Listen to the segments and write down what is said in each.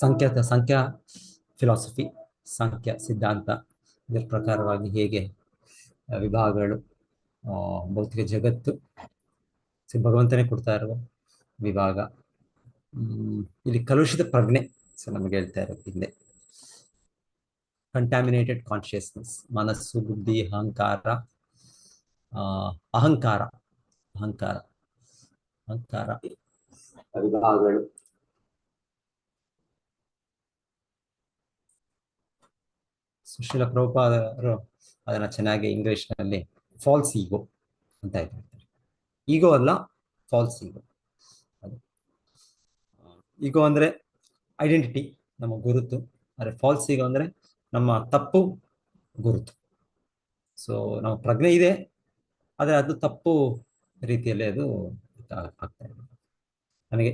ಸಂಖ್ಯಾ ಫಿಲಾಸಫಿ, ಸಂಖ್ಯಾ ಸಿದ್ಧಾಂತ, ಇದರ ಪ್ರಕಾರವಾಗಿ ಹೇಗೆ ವಿಭಾಗಗಳು, ಭೌತಿಕ ಜಗತ್ತು, ಭಗವಂತನೇ ಕೊಡ್ತಾ ಇರುವ ವಿಭಾಗ. ಇಲ್ಲಿ ಕಲುಷಿತ ಪ್ರಜ್ಞೆ ನಮಗೆ ಹೇಳ್ತಾ ಇರೋದು ಹಿಂದೆ. ಕಂಟ್ಯಾಮಿನೇಟೆಡ್ ಕಾನ್ಶಿಯಸ್ನೆಸ್, ಮನಸ್ಸು, ಬುದ್ಧಿ, ಅಹಂಕಾರ, ಅಹಂಕಾರ ಅಹಂಕಾರ ಅಹಂಕಾರ ವಿಭಾಗಗಳು. ಸುಶೀಲ ಪ್ರಭುಪಾದರು ಅದನ್ನ ಚೆನ್ನಾಗಿ ಇಂಗ್ಲಿಷ್ನಲ್ಲಿ ಫಾಲ್ಸ್ ಈಗೋ ಅಂತ ಹೇಳ್ತಾರೆ. ಈಗೋ ಅಲ್ಲ, ಫಾಲ್ಸ್ ಈಗೋ. ಅದು ಈಗೋ ಅಂದ್ರೆ ಐಡೆಂಟಿಟಿ, ನಮ್ಮ ಗುರುತು. ಆದರೆ ಫಾಲ್ಸ್ ಈಗೋ ಅಂದ್ರೆ ನಮ್ಮ ತಪ್ಪು ಗುರುತು. ಸೊ ನಮ್ಮ ಪ್ರಜ್ಞೆ ಇದೆ, ಆದರೆ ಅದು ತಪ್ಪು ರೀತಿಯಲ್ಲಿ ಅದು ಆಗ್ತಾ ಇದೆ. ನನಗೆ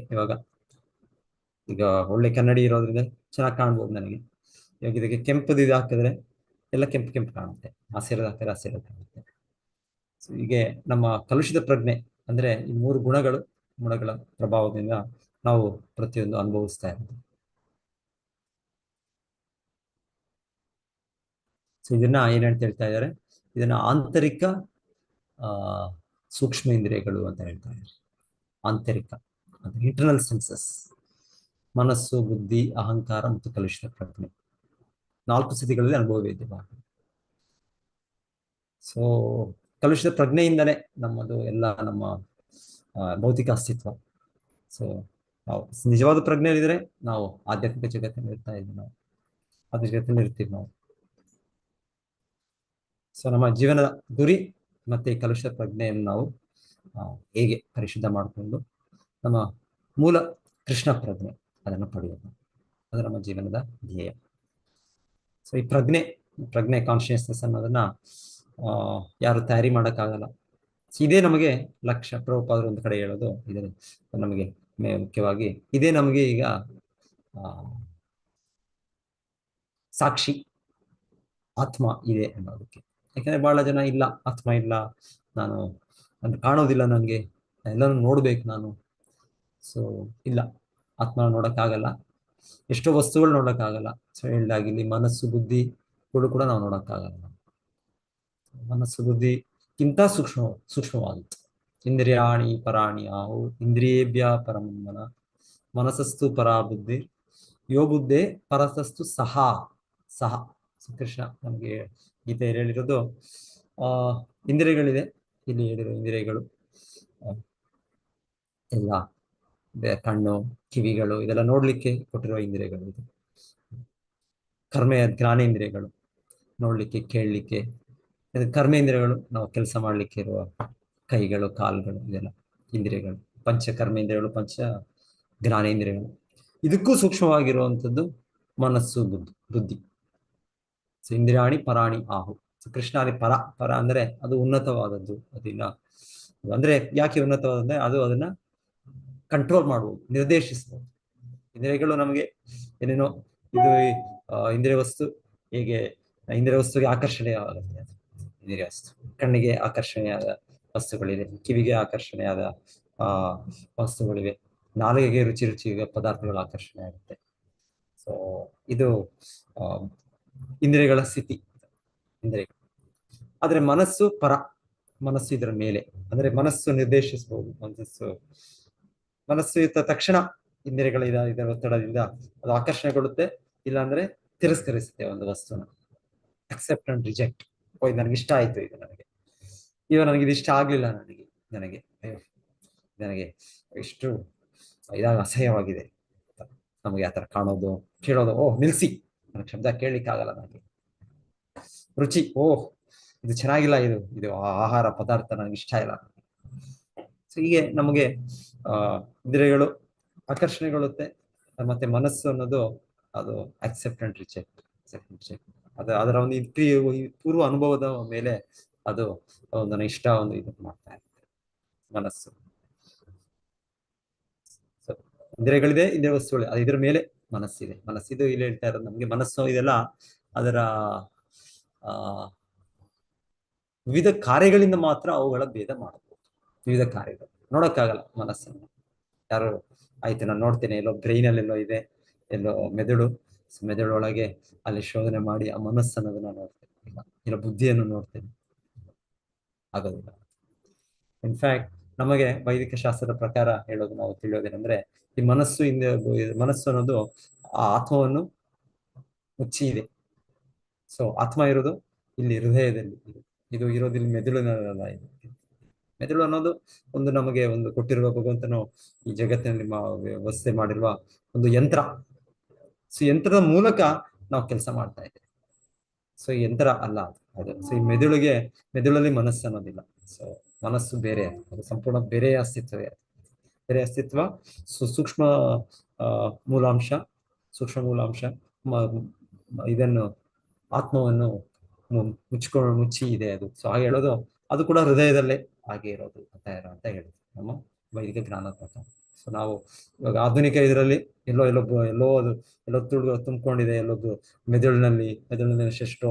ಈಗ ಒಳ್ಳೆ ಕನ್ನಡಿ ಇರೋದ್ರಿಂದ ಚೆನ್ನಾಗಿ ಕಾಣ್ಬೋದು ನನಗೆ. ಇವಾಗ ಇದಕ್ಕೆ ಕೆಂಪುದು ಇದು ಹಾಕಿದ್ರೆ ಎಲ್ಲ ಕೆಂಪು ಕೆಂಪು ಕಾಣುತ್ತೆ, ಹಸಿರು ಹಾಕಿದ್ರೆ ಹಸಿರು ಕಾಣುತ್ತೆ. ಸೊ ಹೀಗೆ ನಮ್ಮ ಕಲುಷಿತ ಪ್ರಜ್ಞೆ ಅಂದ್ರೆ ಈ ಮೂರು ಗುಣಗಳ ಪ್ರಭಾವದಿಂದ ನಾವು ಪ್ರತಿಯೊಂದು ಅನುಭವಿಸ್ತಾ ಇರೋದು. ಸೊ ಇದನ್ನ ಏನಂತ ಹೇಳ್ತಾ ಇದ್ದಾರೆ, ಇದನ್ನ ಆಂತರಿಕ ಸೂಕ್ಷ್ಮ ಇಂದ್ರಿಯಗಳು ಅಂತ ಹೇಳ್ತಾ ಇದ್ದಾರೆ. ಆಂತರಿಕ ಇಂಟರ್ನಲ್ ಸೆನ್ಸಸ್, ಮನಸ್ಸು, ಬುದ್ಧಿ, ಅಹಂಕಾರ ಮತ್ತು ಕಲುಷಿತ ಪ್ರಜ್ಞೆ, 4 ಸ್ಥಿತಿಗಳಲ್ಲಿ ಅನುಭವವೇದ್ಯವಾಗಿದೆ. ಸೊ ಕಲುಷಿತ ಪ್ರಜ್ಞೆಯಿಂದಲೇ ನಮ್ಮದು ಎಲ್ಲ ನಮ್ಮ ಭೌತಿಕ ಅಸ್ತಿತ್ವ. ಸೊ ನಾವು ನಿಜವಾದ ಪ್ರಜ್ಞೆ ಇದ್ರೆ ನಾವು ಆಧ್ಯಾತ್ಮಿಕ ಜಗತ್ತಿನಲ್ಲಿ ಇರ್ತಾ ಇದ್ದೀವಿ, ನಾವು ಅದ್ರ ಜಗತ್ತಿನಲ್ಲಿ ಇರ್ತೀವಿ ನಾವು. ಸೊ ನಮ್ಮ ಜೀವನದ ಗುರಿ ಮತ್ತೆ ಈ ಕಲುಷಿತ ಪ್ರಜ್ಞೆಯನ್ನು ನಾವು ಹೇಗೆ ಪರಿಶುದ್ಧ ಮಾಡಿಕೊಂಡು ನಮ್ಮ ಮೂಲ ಕೃಷ್ಣ ಪ್ರಜ್ಞೆ ಅದನ್ನು ಪಡೆಯೋದು, ಅದು ನಮ್ಮ ಜೀವನದ ಧ್ಯೇಯ. ಸೊ ಈ ಪ್ರಜ್ಞೆ ಕಾನ್ಶಿಯಸ್ನೆಸ್ ಅನ್ನೋದನ್ನ ಯಾರು ತಯಾರಿ ಮಾಡೋಕ್ಕಾಗಲ್ಲ. ಇದೇ ನಮಗೆ ಲಕ್ಷ್ಯ. ಪ್ರಭುಪಾದರು ಒಂದು ಕಡೆ ಹೇಳೋದು ಇದೆ ನಮಗೆ ಮುಖ್ಯವಾಗಿ, ಇದೇ ನಮಗೆ ಈಗ ಸಾಕ್ಷಿ ಆತ್ಮ ಇದೆ ಅನ್ನೋದಕ್ಕೆ. ಯಾಕಂದ್ರೆ ಬಹಳ ಜನ ಇಲ್ಲ, ಆತ್ಮ ಇಲ್ಲ, ನಾನು ಕಾಣೋದಿಲ್ಲ, ನನಗೆ ಎಲ್ಲರೂ ನೋಡ್ಬೇಕು ನಾನು. ಸೊ ಇಲ್ಲ, ಆತ್ಮ ನೋಡೋಕ್ಕಾಗಲ್ಲ, ಎಷ್ಟೋ ವಸ್ತುಗಳು ನೋಡೋಕ್ಕಾಗಲ್ಲ. ಸೊ ಹೇಳ್ದಾಗಿ ಇಲ್ಲಿ ಮನಸ್ಸು, ಬುದ್ಧಿಗಳು ಕೂಡ ನಾವು ನೋಡೋಕ್ಕಾಗಲ್ಲ. ಮನಸ್ಸು ಬುದ್ಧಿಗಿಂತ ಸೂಕ್ಷ್ಮವಾಗುತ್ತೆ. ಇಂದ್ರಿಯಾಣಿ ಪರಾಣಿ ಆಹು ಇಂದ್ರಿಯೇಭ್ಯ ಪರಂ ಮನಸ್ಸಸ್ತು ಪರಾ ಬುದ್ಧಿ ಯೋ ಬುದ್ಧೇ ಪರಸಸ್ತು ಸಹ. ಕೃಷ್ಣ ನಮಗೆ ಗೀತೆಯಲ್ಲಿ ಹೇಳಿರೋದು ಇಂದ್ರಿಯಗಳಿದೆ. ಇಲ್ಲಿ ಹೇಳಿರೋ ಇಂದ್ರಿಯಗಳು ಎಲ್ಲ ಕಣ್ಣು, ಕಿವಿಗಳು, ಇದೆಲ್ಲ ನೋಡ್ಲಿಕ್ಕೆ ಕೊಟ್ಟಿರುವ ಇಂದ್ರಿಯಗಳು. ಇದು ಜ್ಞಾನೇಂದ್ರಿಯಗಳು, ನೋಡ್ಲಿಕ್ಕೆ, ಕೇಳಲಿಕ್ಕೆ. ಕರ್ಮೇಂದ್ರಿಯಗಳು, ನಾವು ಕೆಲಸ ಮಾಡ್ಲಿಕ್ಕೆ ಇರುವ ಕೈಗಳು, ಕಾಲುಗಳು, ಇದೆಲ್ಲ ಇಂದ್ರಿಯಗಳು. ಪಂಚ ಕರ್ಮೇಂದ್ರಿಯಗಳು, ಪಂಚ ಜ್ಞಾನೇಂದ್ರಿಯಗಳು. ಇದಕ್ಕೂ ಸೂಕ್ಷ್ಮವಾಗಿರುವಂಥದ್ದು ಮನಸ್ಸು, ಬುದ್ಧಿ. ಸೊ ಇಂದ್ರಿಯಾಣಿ ಪರಾಣಿ ಆಹು. ಕೃಷ್ಣಾನಿ ಪರ ಅಂದ್ರೆ ಅದು ಉನ್ನತವಾದದ್ದು. ಅದಿಲ್ಲ ಅಂದ್ರೆ ಯಾಕೆ ಉನ್ನತವಾದಂದ್ರೆ ಅದು ಅದನ್ನ ಕಂಟ್ರೋಲ್ ಮಾಡ್ಬೋದು, ನಿರ್ದೇಶಿಸ್ಬೋದು. ಇಂದ್ರಿಯಗಳು ನಮಗೆ ಏನೇನೋ ಇದು ಇಂದ್ರಿಯ ವಸ್ತು ಹೇಗೆ ಇಂದ್ರಿಯ ವಸ್ತುಗೆ ಆಕರ್ಷಣೆಯಾಗುತ್ತೆ. ಇಂದ್ರಿಯ ವಸ್ತು ಕಣ್ಣಿಗೆ ಆಕರ್ಷಣೆಯಾದ ವಸ್ತುಗಳಿವೆ, ಕಿವಿಗೆ ಆಕರ್ಷಣೆಯಾದ ವಸ್ತುಗಳಿವೆ, ನಾಲಿಗೆಗೆ ರುಚಿ ಪದಾರ್ಥಗಳ ಆಕರ್ಷಣೆ ಆಗುತ್ತೆ. ಸೊ ಇದು ಇಂದ್ರಿಯಗಳ ಸ್ಥಿತಿ, ಇಂದ್ರಿಯಗಳು. ಆದ್ರೆ ಮನಸ್ಸು ಇದರ ಮೇಲೆ, ಅಂದ್ರೆ ಮನಸ್ಸು ನಿರ್ದೇಶಿಸಬಹುದು. ಮನಸ್ಸು ಇದ್ದ ತಕ್ಷಣ ಇಂದ್ರಿಯಗಳ ಇದರ ಒತ್ತಡದಿಂದ ಅದು ಆಕರ್ಷಣೆಗೊಳ್ಳುತ್ತೆ, ಇಲ್ಲಾಂದ್ರೆ ತಿರಸ್ಕರಿಸುತ್ತೆ ಒಂದು ವಸ್ತುನ. Accept and reject. ಇದು ನನಗೆ ಇಷ್ಟ ಆಯ್ತು, ಇದು ನನಗೆ ನನಗೆ ಇದು ಇಷ್ಟ ಆಗ್ಲಿಲ್ಲ, ನನಗೆ ಇಷ್ಟು ಇದಾಗ ಅಸಹ್ಯವಾಗಿದೆ. ನಮಗೆ ಆತರ ಕಾಣೋದು, ಕೇಳೋದು, ಓಹ್ ನಿಲ್ಸಿ, ನನಗೆ ಶಬ್ದ ಕೇಳಲಿಕ್ಕೆ ಆಗಲ್ಲ. ನನಗೆ ರುಚಿ, ಓಹ್ ಇದು ಚೆನ್ನಾಗಿಲ್ಲ, ಇದು ಆಹಾರ ಪದಾರ್ಥ ನನಗೆ ಇಷ್ಟ ಇಲ್ಲ. ಸೊ ಹೀಗೆ ನಮಗೆ ಇಂದ್ರಿಯಗಳು ಆಕರ್ಷಣೆಗೊಳ್ಳುತ್ತೆ. ಮತ್ತೆ ಮನಸ್ಸು ಅನ್ನೋದು ಅದು ಅಕ್ಸೆಪ್ಟ್ ಅಂಡ್ ರಿಜೆಕ್ಟ್. ಅದರ ಒಂದು ಪೂರ್ವ ಅನುಭವದ ಮೇಲೆ ಅದು ನನಗೆ ಇಷ್ಟ ಒಂದು ಇದು ಮಾಡ್ತಾ ಇರುತ್ತೆ ಮನಸ್ಸು. ಇಂದ್ರಿಯಗಳಿದೆ, ಇಂದ್ರಿಯ ವಸ್ತುಗಳು, ಅದು ಇದ್ರ ಮೇಲೆ ಮನಸ್ಸಿದೆ. ಮನಸ್ಸಿದು ಇಲ್ಲಿ ಹೇಳ್ತಾ ಇರೋದು ನಮ್ಗೆ ಮನಸ್ಸು ಇದೆಲ್ಲ ಅದರ ವಿವಿಧ ಕಾರ್ಯಗಳಿಂದ ಮಾತ್ರ ಅವುಗಳ ಭೇದ ಮಾಡಬಹುದು. ವಿವಿಧ ಕಾರ್ಯಗಳು ನೋಡಕ್ಕಾಗಲ್ಲ ಮನಸ್ಸನ್ನು. ಯಾರು ಆಯ್ತು ನಾನು ನೋಡ್ತೇನೆ ಎಲ್ಲೋ ಬ್ರೈನಲ್ಲಿ ಎಲ್ಲೋ ಇದೆ, ಎಲ್ಲೋ ಮೆದುಳು, ಮೆದುಳೊಳಗೆ ಅಲ್ಲಿ ಶೋಧನೆ ಮಾಡಿ ಆ ಮನಸ್ಸನ್ನೋದು ನಾನು ನೋಡ್ತೇನೆ, ಇಲ್ಲ ಬುದ್ಧಿಯನ್ನು ನೋಡ್ತೇನೆ, ಆಗೋದಿಲ್ಲ. ಇನ್ಫ್ಯಾಕ್ಟ್ ನಮಗೆ ವೈದಿಕ ಶಾಸ್ತ್ರದ ಪ್ರಕಾರ ಹೇಳೋದು, ನಾವು ತಿಳಿಯೋದೇನೆಂದ್ರೆ, ಈ ಮನಸ್ಸು ಹಿಂದೆ, ಮನಸ್ಸು ಅನ್ನೋದು ಆ ಆತ್ಮವನ್ನು ಮುಚ್ಚಿ ಇದೆ. ಸೊ ಆತ್ಮ ಇರೋದು ಇಲ್ಲಿ ಹೃದಯದಲ್ಲಿ, ಇದು ಇರೋದು ಇಲ್ಲಿ ಮೆದುಳಿನಲ್ಲ. ಇದು ಮೆದುಳು ಅನ್ನೋದು ಒಂದು ನಮಗೆ ಒಂದು ಕೊಟ್ಟಿರುವ ಭಗವಂತನು ಈ ಜಗತ್ತಿನಲ್ಲಿ ವ್ಯವಸ್ಥೆ ಮಾಡಿರುವ ಒಂದು ಯಂತ್ರ. ಸೊ ಯಂತ್ರದ ಮೂಲಕ ನಾವು ಕೆಲಸ ಮಾಡ್ತಾ ಇದ್ದೇವೆ. ಸೊ ಯಂತ್ರ ಅಲ್ಲ ಅದು. ಸೊ ಈ ಮೆದುಳಲ್ಲಿ ಮನಸ್ಸು ಅನ್ನೋದಿಲ್ಲ. ಸೊ ಮನಸ್ಸು ಬೇರೆ, ಅದು ಸಂಪೂರ್ಣ ಬೇರೆಯ ಅಸ್ತಿತ್ವವೇ, ಬೇರೆ ಅಸ್ತಿತ್ವ. ಸೂಕ್ಷ್ಮ ಮೂಲಾಂಶ, ಸೂಕ್ಷ್ಮ ಮೂಲಾಂಶ ಇದನ್ನು ಆತ್ಮವನ್ನು ಮುಚ್ಚಿ ಇದೆ ಅದು. ಸೊ ಹಾಗೆ ಹೇಳೋದು, ಅದು ಕೂಡ ಹೃದಯದಲ್ಲೇ ಹಾಗೆ ಇರೋದು ಅಂತ ಹೇಳುದು ನಮ್ಮ ವೈದಿಕ ಜ್ಞಾನ ಪ್ರಕಾರ. ಸೊ ನಾವು ಇವಾಗ ಆಧುನಿಕ ಇದರಲ್ಲಿ ಎಲ್ಲೋ ಎಲ್ಲೋ ತುಂಬಿಕೊಂಡಿದೆ, ಎಲ್ಲೊಂದು ಮೆದುಳಿನಲ್ಲಿ ಎಷ್ಟೆಷ್ಟೋ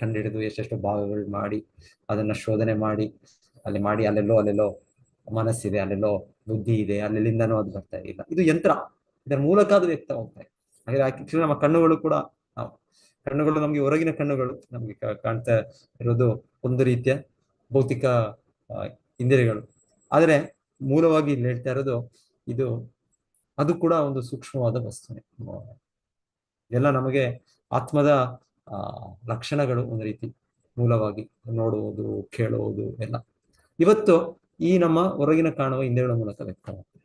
ಕಂಡುಹಿಡಿದು ಎಷ್ಟೆಷ್ಟೋ ಭಾಗಗಳು ಮಾಡಿ ಅದನ್ನ ಶೋಧನೆ ಮಾಡಿ ಅಲ್ಲೆಲ್ಲೋ ಮನಸ್ಸಿದೆ, ಅಲ್ಲೆಲ್ಲೋ ಬುದ್ಧಿ ಇದೆ, ಅಲ್ಲೆಲ್ಲಿಂದನೂ ಅದು ಬರ್ತಾ ಇಲ್ಲ. ಇದು ಯಂತ್ರ, ಇದರ ಮೂಲಕ ಅದು ವ್ಯಕ್ತ ಹೋಗ್ತಾ ಇದೆ. ಹಾಗೆ ನಮ್ಮ ಕಣ್ಣುಗಳು ಕೂಡ, ಕಣ್ಣುಗಳು ನಮ್ಗೆ ಹೊರಗಿನ ಕಣ್ಣುಗಳು ನಮ್ಗೆ ಕಾಣ್ತಾ ಇರೋದು ಒಂದು ರೀತಿಯ ಭೌತಿಕ ಇಂದ್ರಿಯಗಳು. ಆದರೆ ಮೂಲವಾಗಿ ಇಲ್ಲಿ ಹೇಳ್ತಾ ಇರೋದು ಅದು ಕೂಡ ಒಂದು ಸೂಕ್ಷ್ಮವಾದ ವಸ್ತುನೆ. ಇದೆಲ್ಲ ನಮಗೆ ಆತ್ಮದ ಲಕ್ಷಣಗಳು, ಒಂದು ರೀತಿ ಮೂಲವಾಗಿ ನೋಡುವುದು, ಕೇಳುವುದು ಎಲ್ಲ ಇವತ್ತು ಈ ನಮ್ಮ ಹೊರಗಿನ ಕಾಣುವ ಇಂದ್ರಿಯಗಳ ಮೂಲಕ ವ್ಯಕ್ತವಾಗ್ತದೆ.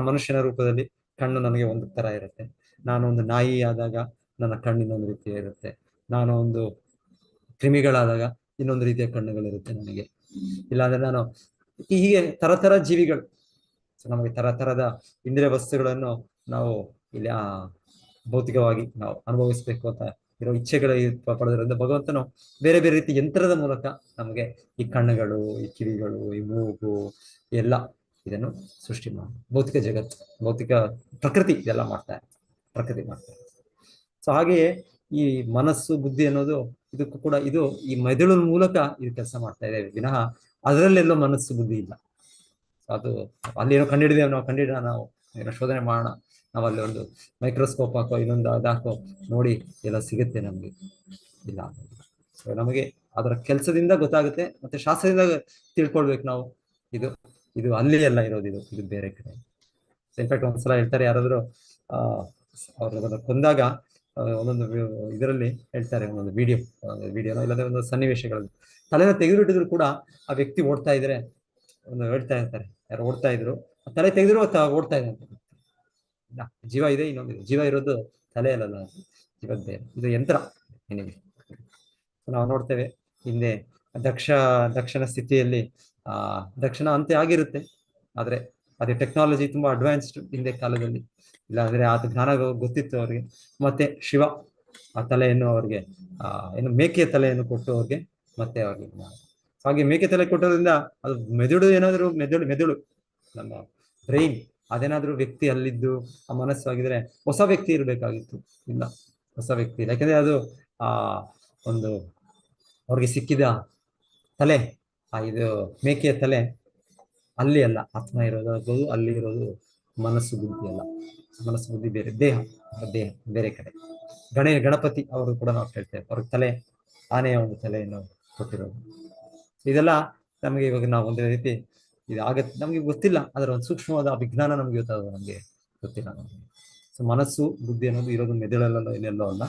ಮನುಷ್ಯನ ರೂಪದಲ್ಲಿ ಕಣ್ಣು ನನಗೆ ಒಂದು ತರ ಇರುತ್ತೆ. ನಾನು ಒಂದು ನಾಯಿ ಆದಾಗ ನನ್ನ ಕಣ್ಣು ಇನ್ನೊಂದು ರೀತಿಯ ಇರುತ್ತೆ. ನಾನು ಒಂದು ಕ್ರಿಮಿಗಳಾದಾಗ ಇನ್ನೊಂದು ರೀತಿಯ ಕಣ್ಣುಗಳಿರುತ್ತೆ ನನಗೆ. ಇಲ್ಲಾಂದ್ರೆ ನಾನು ಹೀಗೆ ತರ ಜೀವಿಗಳು, ನಮಗೆ ತರದ ಇಂದ್ರಿಯ ವಸ್ತುಗಳನ್ನು ನಾವು ಇಲ್ಲಿ ಭೌತಿಕವಾಗಿ ನಾವು ಅನುಭವಿಸ್ಬೇಕು ಅಂತ ಇರೋ ಇಚ್ಛೆಗಳ ಪಡೆದ್ರಿಂದ ಭಗವಂತನು ಬೇರೆ ಬೇರೆ ರೀತಿ ಯಂತ್ರದ ಮೂಲಕ ನಮಗೆ ಈ ಕಣ್ಣುಗಳು, ಈ ಕಿವಿಗಳು, ಈ ಮೂಗು ಎಲ್ಲ ಇದನ್ನು ಸೃಷ್ಟಿ ಮಾಡಿ ಭೌತಿಕ ಜಗತ್ತು, ಭೌತಿಕ ಪ್ರಕೃತಿ ಇದೆಲ್ಲ ಮಾಡ್ತಾರೆ, ಪ್ರಕೃತಿ ಮಾಡ್ತಾರೆ. ಸೊ ಹಾಗೆಯೇ ಈ ಮನಸ್ಸು, ಬುದ್ಧಿ ಅನ್ನೋದು ಇದಕ್ಕೂ ಕೂಡ ಇದು ಈ ಮೆದುಳಿನ ಮೂಲಕ ಇದು ಕೆಲಸ ಮಾಡ್ತಾ ಇದೆ ವಿನಃ ಅದರಲ್ಲೆಲ್ಲೋ ಮನಸ್ಸು ಬುದ್ಧಿ ಇಲ್ಲ. ಅದು ಅಲ್ಲಿ ಏನೋ ಕಂಡಿಡಿದೇವೆ, ನಾವು ಏನೋ ಶೋಧನೆ ಮಾಡೋಣ, ನಾವು ಅಲ್ಲಿ ಒಂದು ಮೈಕ್ರೋಸ್ಕೋಪ್ ಹಾಕೋ, ಇನ್ನೊಂದು ಅದಾಕೋ ನೋಡಿ ಎಲ್ಲ ಸಿಗುತ್ತೆ, ನಮ್ಗೆ ಇಲ್ಲ. ಸೊ ನಮಗೆ ಅದರ ಕೆಲಸದಿಂದ ಗೊತ್ತಾಗುತ್ತೆ, ಮತ್ತೆ ಶಾಸ್ತ್ರದಿಂದ ತಿಳ್ಕೊಳ್ಬೇಕು ನಾವು. ಇದು ಅಲ್ಲಿ ಎಲ್ಲ ಇರೋದು, ಇದು ಬೇರೆ ಕಡೆ. ಇನ್ಫ್ಯಾಕ್ಟ್ ಒಂದ್ಸಲ ಹೇಳ್ತಾರೆ, ಯಾರಾದ್ರೂ ಅವ್ರನ್ನ ಕೊಂದಾಗ ಒಂದೊಂದು ಇದರಲ್ಲಿ ಹೇಳ್ತಾರೆ, ಒಂದೊಂದು ವಿಡಿಯೋನೋ ಇಲ್ಲದೆ ಒಂದು ಸನ್ನಿವೇಶಗಳಲ್ಲಿ ತಲೆನ ತೆಗೆದುಬಿಟ್ಟಿದ್ರು ಕೂಡ ಆ ವ್ಯಕ್ತಿ ಓಡ್ತಾ ಇದ್ರೆ ಒಂದು ಹೇಳ್ತಾ ಇರ್ತಾರೆ, ಯಾರು ಓಡ್ತಾ ಇದ್ರು ತಲೆ ತೆಗೆದ್ರು ಓಡ್ತಾ ಇದೆ ಅಂತ. ಜೀವ ಇದೆ, ಇನ್ನೊಂದು ಜೀವ ಇರೋದು ತಲೆ ಅಲ್ಲಲ್ಲ, ಜೀವದ ಬೇರೆ, ಇದು ಯಂತ್ರ ಏನಿದೆ. ನಾವು ನೋಡ್ತೇವೆ ಹಿಂದೆ ದಕ್ಷಿಣ ಸ್ಥಿತಿಯಲ್ಲಿ ದಕ್ಷಿಣ ಅಂತ್ಯ ಆಗಿರುತ್ತೆ, ಆದ್ರೆ ಅದೇ ಟೆಕ್ನಾಲಜಿ ತುಂಬಾ ಅಡ್ವಾನ್ಸ್ಡ್ ಹಿಂದೆ ಕಾಲದಲ್ಲಿ. ಇಲ್ಲಾಂದ್ರೆ ಅದು ಜ್ಞಾನ ಗೊತ್ತಿತ್ತು ಅವ್ರಿಗೆ. ಮತ್ತೆ ಶಿವ ಆ ತಲೆಯನ್ನು ಅವ್ರಿಗೆ ಏನು ಮೇಕೆಯ ತಲೆಯನ್ನು ಕೊಟ್ಟು ಅವ್ರಿಗೆ, ಮತ್ತೆ ಅವ್ರಿಗೆ ಹಾಗೆ ಮೇಕೆ ತಲೆ ಕೊಟ್ಟೋದ್ರಿಂದ ಅದು ಮೆದುಳು ಏನಾದ್ರು ಮೆದುಳು ನಮ್ಮ ಬ್ರೈನ್ ಅದೇನಾದ್ರೂ ವ್ಯಕ್ತಿ ಅಲ್ಲಿದ್ದು ಆ ಮನಸ್ಸು ಆಗಿದ್ರೆ ಹೊಸ ವ್ಯಕ್ತಿ ಇರ್ಬೇಕಾಗಿತ್ತು. ಇಲ್ಲ, ಹೊಸ ವ್ಯಕ್ತಿ ಇಲ್ಲ. ಯಾಕಂದ್ರೆ ಅದು ಒಂದು ಅವ್ರಿಗೆ ಸಿಕ್ಕಿದ ತಲೆ, ಇದು ಮೇಕೆಯ ತಲೆ ಅಲ್ಲಿ ಅಲ್ಲ ಆತ್ಮ ಇರೋದು, ಅಲ್ಲಿ ಇರೋದು ಮನಸ್ಸು ಬುದ್ಧಿ ಅಲ್ಲ. ಮನಸ್ಸು ಬುದ್ಧಿ ಬೇರೆ, ದೇಹ ಬೇರೆ ಕಡೆ. ಗಣಪತಿ ಅವರು ಕೂಡ ನಾವು ಕೇಳ್ತೇವೆ, ಅವ್ರಿಗೆ ತಲೆ, ಆನೆಯ ಒಂದು ತಲೆಯನ್ನು ಕೊಟ್ಟಿರೋದು. ಇದೆಲ್ಲ ನಮಗೆ ಇವಾಗ ನಾವು ಒಂದು ರೀತಿ ಆಗತ್ತೆ, ನಮ್ಗೆ ಗೊತ್ತಿಲ್ಲ, ಅದರ ಒಂದು ಸೂಕ್ಷ್ಮವಾದ ವಿಜ್ಞಾನ ನಮ್ಗೆ ನಮ್ಗೆ ಗೊತ್ತಿಲ್ಲ ನಮಗೆ. ಸೊ ಮನಸ್ಸು ಬುದ್ಧಿ ಅನ್ನೋದು ಇರೋದು ಮೆದುಳಲ್ಲೋ ಇನ್ನೆಲ್ಲೋ ಅಲ್ಲ,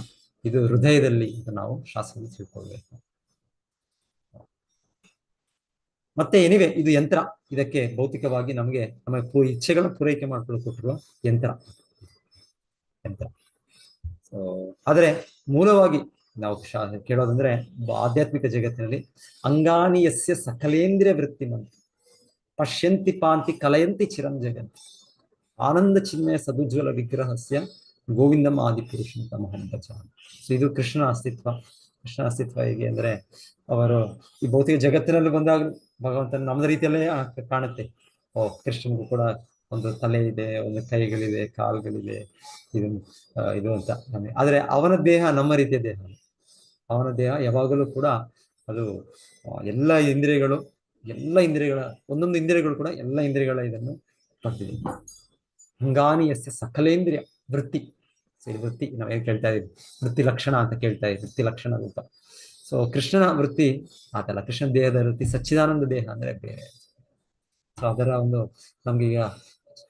ಇದು ಹೃದಯದಲ್ಲಿ ಅಂತ ನಾವು ಶಾಸ್ತ್ರದಲ್ಲಿ ತಿಳ್ಕೊಳ್ಬೇಕು. ಮತ್ತೆ ಏನಿವೆ, ಇದು ಯಂತ್ರ, ಇದಕ್ಕೆ ಭೌತಿಕವಾಗಿ ನಮಗೆ ನಮ್ಮ ಇಚ್ಛೆಗಳ ಪೂರೈಕೆ ಮಾಡ್ಕೊಳ್ಳೋ ಕೊಟ್ಟಿರುವ ಯಂತ್ರ. ಸೊ ಆದ್ರೆ ಮೂಲವಾಗಿ ನಾವು ಕೇಳೋದಂದ್ರೆ ಆಧ್ಯಾತ್ಮಿಕ ಜಗತ್ತಿನಲ್ಲಿ ಅಂಗಾನಿಯಸ್ಯ ಸಕಲೇಂದ್ರಿಯ ವೃತ್ತಿಮಂತ ಪಶ್ಯಂತಿ ಪಾಂತಿ ಕಲಯಂತಿ ಚಿರಂ ಜಗಂತಿ ಆನಂದ ಚಿನ್ಮಯ ಸದುಜ್ವಲ ವಿಗ್ರಹಸ್ಯ ಗೋವಿಂದಂ ಆದಿಪುರುಷಂ ತಮಹಂ ಭಜಾಮಿ. ಸೊ ಇದು ಕೃಷ್ಣ ಅಸ್ತಿತ್ವ ಹೇಗೆ ಅಂದ್ರೆ, ಅವರು ಈ ಭೌತಿಕ ಜಗತ್ತಿನಲ್ಲಿ ಬಂದಾಗ ಭಗವಂತನ ನಮ್ಮದ ರೀತಿಯಲ್ಲೇ ಕಾಣುತ್ತೆ. ಕೃಷ್ಣನಿಗೂ ಕೂಡ ಒಂದು ತಲೆ ಇದೆ, ಒಂದು ಕೈಗಳಿದೆ, ಕಾಲುಗಳಿದೆ, ಇದು ಅಂತ. ಆದ್ರೆ ಅವನ ದೇಹ ನಮ್ಮ ರೀತಿಯ ದೇಹ. ಅವನ ದೇಹ ಯಾವಾಗಲೂ ಕೂಡ ಅದು ಎಲ್ಲ ಇಂದ್ರಿಯಗಳ ಒಂದೊಂದು ಇಂದ್ರಿಯಗಳು ಕೂಡ ಎಲ್ಲ ಇಂದ್ರಿಯಗಳ ಇದನ್ನು ಪಡೆದಿದೆ. ಅಂಗಾನಿಯಸ್ಯ ಸಕಲೇಂದ್ರಿಯ ವೃತ್ತಿ. ಸರಿ, ವೃತ್ತಿ ನಾವೇನು ಕೇಳ್ತಾ ಇದೀವಿ, ವೃತ್ತಿ ಲಕ್ಷಣ ಅಂತ ಕೇಳ್ತಾ ಇದ್ದೀವಿ, ವೃತ್ತಿ ಲಕ್ಷಣ ರೂಪ. ಸೊ ಕೃಷ್ಣನ ವೃತ್ತಿ ಆತಲ್ಲ, ಕೃಷ್ಣನ ದೇಹದ ವೃತ್ತಿ ಸಚ್ಚಿದಾನಂದ ದೇಹ ಅಂದ್ರೆ ಬೇರೆ. ಸೊ ಅದರ ಒಂದು ನಮ್ಗೆ ಈಗ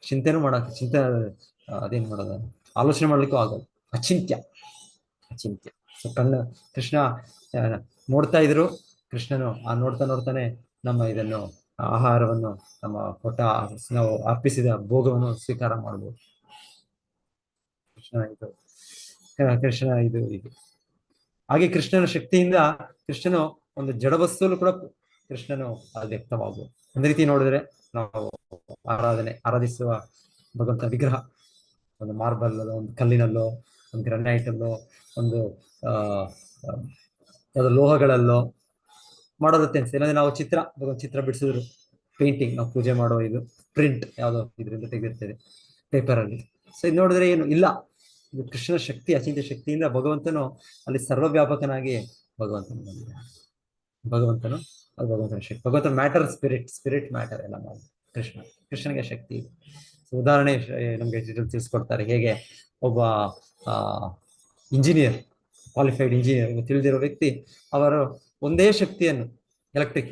ಚಿಂತೆನೂ ಮಾಡಕ್ಕೆ ಅದೇನ್ ಮಾಡೋದು, ಆಲೋಚನೆ ಮಾಡ್ಲಿಕ್ಕೂ ಆಗೋದು. ಅಚಿಂತ್ಯ, ಅಚಿಂತ್ಯ. ಸೊ ಕೃಷ್ಣ ನೋಡ್ತಾ ಇದ್ರು, ಕೃಷ್ಣನು ಆ ನೋಡ್ತಾ ನೋಡ್ತಾನೆ ನಮ್ಮ ಇದನ್ನು ಆಹಾರವನ್ನು, ನಮ್ಮ ಕೊಟ್ಟ ನಾವು ಅರ್ಪಿಸಿದ ಭೋಗವನ್ನು ಸ್ವೀಕಾರ ಮಾಡ್ಬೋದು. ಕೃಷ್ಣ ಇದು ಇದು ಹಾಗೆ ಕೃಷ್ಣನ ಶಕ್ತಿಯಿಂದ ಕೃಷ್ಣನು ಒಂದು ಜಡವಸ್ತುಲು ಕೂಡ ಕೃಷ್ಣನು ವ್ಯಕ್ತವಾಗುವುದು. ಒಂದು ರೀತಿ ನೋಡಿದ್ರೆ ನಾವು ಆರಾಧಿಸುವ ಭಗವಂತ ವಿಗ್ರಹ, ಒಂದು ಮಾರ್ಬಲ್ ಅಲ್ಲೋ, ಒಂದು ಕಲ್ಲಿನಲ್ಲೋ, ಒಂದು ಗ್ರನೈಟ್ ಅಲ್ಲೋ, ಒಂದು ಯಾವ್ದು ಲೋಹಗಳಲ್ಲೋ ಮಾಡೋದತ್ತೆ ಅನ್ಸುತ್ತೆ. ಇಲ್ಲಾಂದ್ರೆ ನಾವು ಚಿತ್ರ ಬಿಡಿಸಿದ್ರು, ಪೇಂಟಿಂಗ್, ನಾವು ಪೂಜೆ ಮಾಡೋ ಇದು ಪ್ರಿಂಟ್ ಯಾವುದೋ ಇದರಿಂದ ತೆಗೆದಿರ್ತೇವೆ ಪೇಪರಲ್ಲಿ. ಸೊ ಇದು ನೋಡಿದ್ರೆ ಏನು ಇಲ್ಲ, ಇದು ಕೃಷ್ಣನ ಶಕ್ತಿ, ಅಚಿಂತ್ಯ ಶಕ್ತಿಯಿಂದ ಭಗವಂತನು ಅಲ್ಲಿ ಸರ್ವವ್ಯಾಪಕನಾಗಿ ಭಗವಂತನು ಬಂದಿದ್ದಾನೆ. ಭಗವಂತನು ಅದು ಭಗವಂತನ ಶಕ್ತಿ. ಭಗವಂತನ ಮ್ಯಾಟರ್ ಸ್ಪಿರಿಟ್ ಮ್ಯಾಟರ್ ಎಲ್ಲ ಮಾಡಿ ಕೃಷ್ಣನಿಗೆ ಶಕ್ತಿ ಇದೆ. ಸೊ ಉದಾಹರಣೆ ನಮ್ಗೆ ತಿಳಿಸ್ಕೊಡ್ತಾರೆ, ಹೇಗೆ ಒಬ್ಬ ಇಂಜಿನಿಯರ್, ಕ್ವಾಲಿಫೈಡ್ ಇಂಜಿನಿಯರ್, ತಿಳಿದಿರೋ ವ್ಯಕ್ತಿ, ಅವರು ಒಂದೇ ಶಕ್ತಿಯನ್ನು,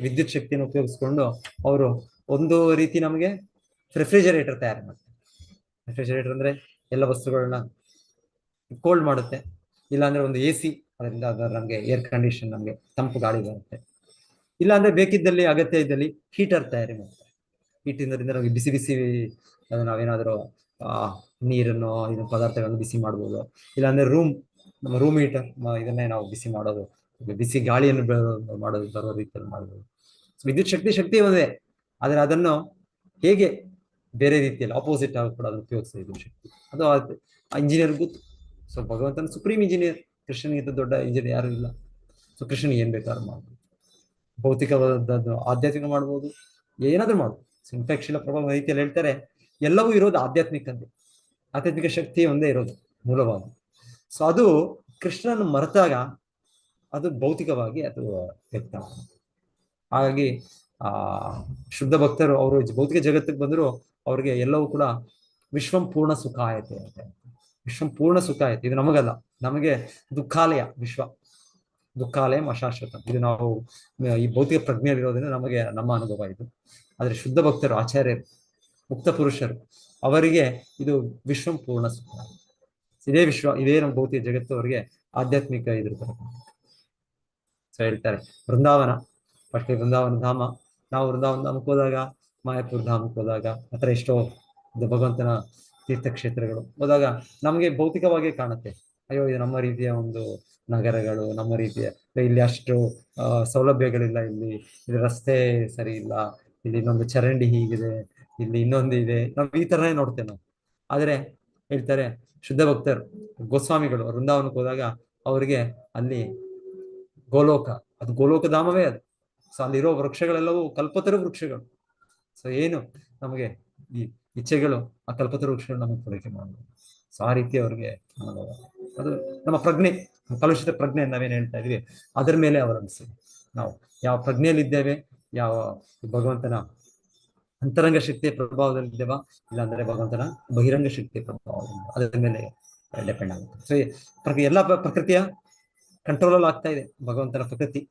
ವಿದ್ಯುತ್ ಶಕ್ತಿಯನ್ನು ಉಪಯೋಗಿಸ್ಕೊಂಡು ಅವರು ಒಂದು ರೀತಿ ನಮಗೆ ರೆಫ್ರಿಜರೇಟರ್ ತಯಾರು ಮಾಡ್ತಾರೆ. ರೆಫ್ರಿಜರೇಟರ್ ಅಂದ್ರೆ ಎಲ್ಲ ವಸ್ತುಗಳನ್ನ ಕೋಲ್ಡ್ ಮಾಡುತ್ತೆ. ಇಲ್ಲಾಂದ್ರೆ ಒಂದು AC, ಅದರಿಂದ ನಮಗೆ ಏರ್ ಕಂಡೀಷನ್, ನಮಗೆ ತಂಪು ಗಾಳಿ ಬರುತ್ತೆ. ಇಲ್ಲಾಂದ್ರೆ ಬೇಕಿದ್ದಲ್ಲಿ, ಅಗತ್ಯ ಇದ್ದಲ್ಲಿ ಹೀಟರ್ ತಯಾರಿ ಮಾಡ್ತಾರೆ. ಹೀಟಿಂದರಿಂದ ನಮಗೆ ಬಿಸಿ ಬಿಸಿ ನಾವೇನಾದರೂ ನೀರನ್ನು, ಇದನ್ನ ಪದಾರ್ಥಗಳನ್ನು ಬಿಸಿ ಮಾಡ್ಬೋದು. ಇಲ್ಲಾಂದ್ರೆ ನಮ್ಮ ರೂಮ್ ಹೀಟರ್, ಇದನ್ನೇ ನಾವು ಬಿಸಿ ಮಾಡೋದು, ಬಿಸಿ ಗಾಳಿಯನ್ನು ಮಾಡೋದು, ಬರೋ ರೀತಿಯಲ್ಲಿ ಮಾಡ್ಬೋದು. ವಿದ್ಯುತ್ ಶಕ್ತಿ ಒಂದೇ, ಆದರೆ ಅದನ್ನು ಹೇಗೆ ಬೇರೆ ರೀತಿಯಲ್ಲಿ ಆಪೋಸಿಟ್ ಆಗಿ ಕೂಡ ಅದನ್ನು ಉಪಯೋಗಿಸ್ತಾ ಶಕ್ತಿ, ಅದು ಇಂಜಿನಿಯರ್ ಗೊತ್ತು. ಸೊ ಭಗವಂತನ ಸುಪ್ರೀಂ ಇಂಜಿನಿಯರ್, ಕೃಷ್ಣನಿಗಿಂತ ದೊಡ್ಡ ಇಂಜಿನಿಯರ್ ಯಾರು ಇಲ್ಲ. ಸೊ ಕೃಷ್ಣನಿಗೆ ಏನ್ ಬೇಕಾದ್ರೂ ಮಾಡ್ಬೋದು, ಭೌತಿಕವಾದದ್ದು ಆಧ್ಯಾತ್ಮಿಕ ಮಾಡ್ಬೋದು, ಏನಾದ್ರೂ ಮಾಡ್ಬೋದು. ಸಂಪೇಕ್ಷಿಲ ಪ್ರಭಾವ ರೀತಿಯಲ್ಲಿ ಹೇಳ್ತಾರೆ, ಎಲ್ಲವೂ ಇರೋದು ಆಧ್ಯಾತ್ಮಿಕ ಶಕ್ತಿ ಒಂದೇ ಇರೋದು ಮೂಲವಾಗಿ. ಸೊ ಅದು ಕೃಷ್ಣನ ಮರೆತಾಗ ಅದು ಭೌತಿಕವಾಗಿ ಅದು ವ್ಯಕ್ತ. ಹಾಗಾಗಿ ಶುದ್ಧ ಭಕ್ತರು ಅವರು ಭೌತಿಕ ಜಗತ್ತಿಗೆ ಬಂದರೂ ಅವ್ರಿಗೆ ಎಲ್ಲವೂ ಕೂಡ ವಿಶ್ವಂ ಪೂರ್ಣ ಸುಖಾಯತೆ ಅಂತ. ವಿಶ್ವಂ ಪೂರ್ಣ ಸುಖಾಯತೆ, ಇದು ನಮಗಲ್ಲ, ನಮಗೆ ದುಃಖಾಲಯ, ದುಃಖಾಲಯ ಅಶಾಶ್ವತ. ಇದು ನಾವು ಈ ಭೌತಿಕ ಪ್ರಜ್ಞೆಯಲ್ಲಿರೋದ್ರಿಂದ ನಮಗೆ ನಮ್ಮ ಅನುಭವ ಇದು. ಆದ್ರೆ ಶುದ್ಧ ಭಕ್ತರು, ಆಚಾರ್ಯರು, ಮುಕ್ತ ಪುರುಷರು, ಅವರಿಗೆ ಇದು ವಿಶ್ವಂ ಪೂರ್ಣ ಸುಖ. ಇದೇ ನಮ್ಮ ಭೌತಿಕ ಜಗತ್ತು ಅವರಿಗೆ ಆಧ್ಯಾತ್ಮಿಕ ಇದ್ರ ತರ. ಸೊ ಹೇಳ್ತಾರೆ ವೃಂದಾವನ, ಫಸ್ಟ್ ವೃಂದಾವನ ಧಾಮ, ನಾವು ವೃಂದಾವನ ಧಾಮಕ್ಕೆ ಹೋದಾಗ, ಮಾಯಾಪುರ ಧಾಮಕ್ಕೆ ಹೋದಾಗ, ಅಥವಾ ಎಷ್ಟೋ ಭಗವಂತನ ತೀರ್ಥಕ್ಷೇತ್ರಗಳು ಹೋದಾಗ ನಮಗೆ ಭೌತಿಕವಾಗಿ ಕಾಣುತ್ತೆ, ಅಯ್ಯೋ ಇದು ನಮ್ಮ ರೀತಿಯ ಒಂದು ನಗರಗಳು, ನಮ್ಮ ರೀತಿಯ ಇಲ್ಲಿ ಅಷ್ಟು ಸೌಲಭ್ಯಗಳಿಲ್ಲ, ಇಲ್ಲಿ ರಸ್ತೆ ಸರಿ ಇಲ್ಲ, ಇಲ್ಲಿ ಇನ್ನೊಂದು ಚರಂಡಿ ಹೀಗಿದೆ, ಇಲ್ಲಿ ಇನ್ನೊಂದು ಇದೆ, ನಾವು ಈ ತರನೇ ನೋಡ್ತೇವೆ ನಾವು. ಆದ್ರೆ ಹೇಳ್ತಾರೆ ಶುದ್ಧ ಭಕ್ತರು, ಗೋಸ್ವಾಮಿಗಳು ವೃಂದಾವನಕ್ಕೆ ಹೋದಾಗ ಅವರಿಗೆ ಅಲ್ಲಿ ಗೋಲೋಕ, ಅದು ಗೋಲೋಕ ಧಾಮವೇ ಅದು. ಸೊ ಅಲ್ಲಿರೋ ವೃಕ್ಷಗಳೆಲ್ಲವೂ ಕಲ್ಪತರು ವೃಕ್ಷಗಳು. ಸೊ ಏನು ನಮಗೆ ಈ ಇಚ್ಛೆಗಳು, ಆ ಕಲ್ಪತರು ವೃಕ್ಷಗಳು ನಮಗೆ ಪೂರೈಕೆ ಮಾಡಬಹುದು. ಸೊ ಆ ರೀತಿ ಅವ್ರಿಗೆ ಅದು ನಮ್ಮ ಪ್ರಜ್ಞೆ, ಕಲುಷಿತ ಪ್ರಜ್ಞೆ ನಾವೇನು ಹೇಳ್ತಾ ಇದೀವಿ ಅದರ ಮೇಲೆ ಅವಲಂಬಿಸಿ. ನಾವು ಯಾವ ಪ್ರಜ್ಞೆಯಲ್ಲಿದ್ದೇವೆ, ಯಾವ ಭಗವಂತನ ಅಂತರಂಗ ಶಕ್ತಿಯ ಪ್ರಭಾವದಲ್ಲಿದ್ದೇವ, ಇಲ್ಲಾಂದ್ರೆ ಭಗವಂತನ ಬಹಿರಂಗ ಶಕ್ತಿಯ ಪ್ರಭಾವದಿಂದ, ಅದರ ಮೇಲೆ ಡಿಪೆಂಡ್ ಆಗುತ್ತೆ. ಸೊ ಎಲ್ಲ ಪ್ರಕೃತಿಯ ಕಂಟ್ರೋಲ್ ಆಗ್ತಾ ಇದೆ. ಭಗವಂತನ ಪ್ರಕೃತಿ,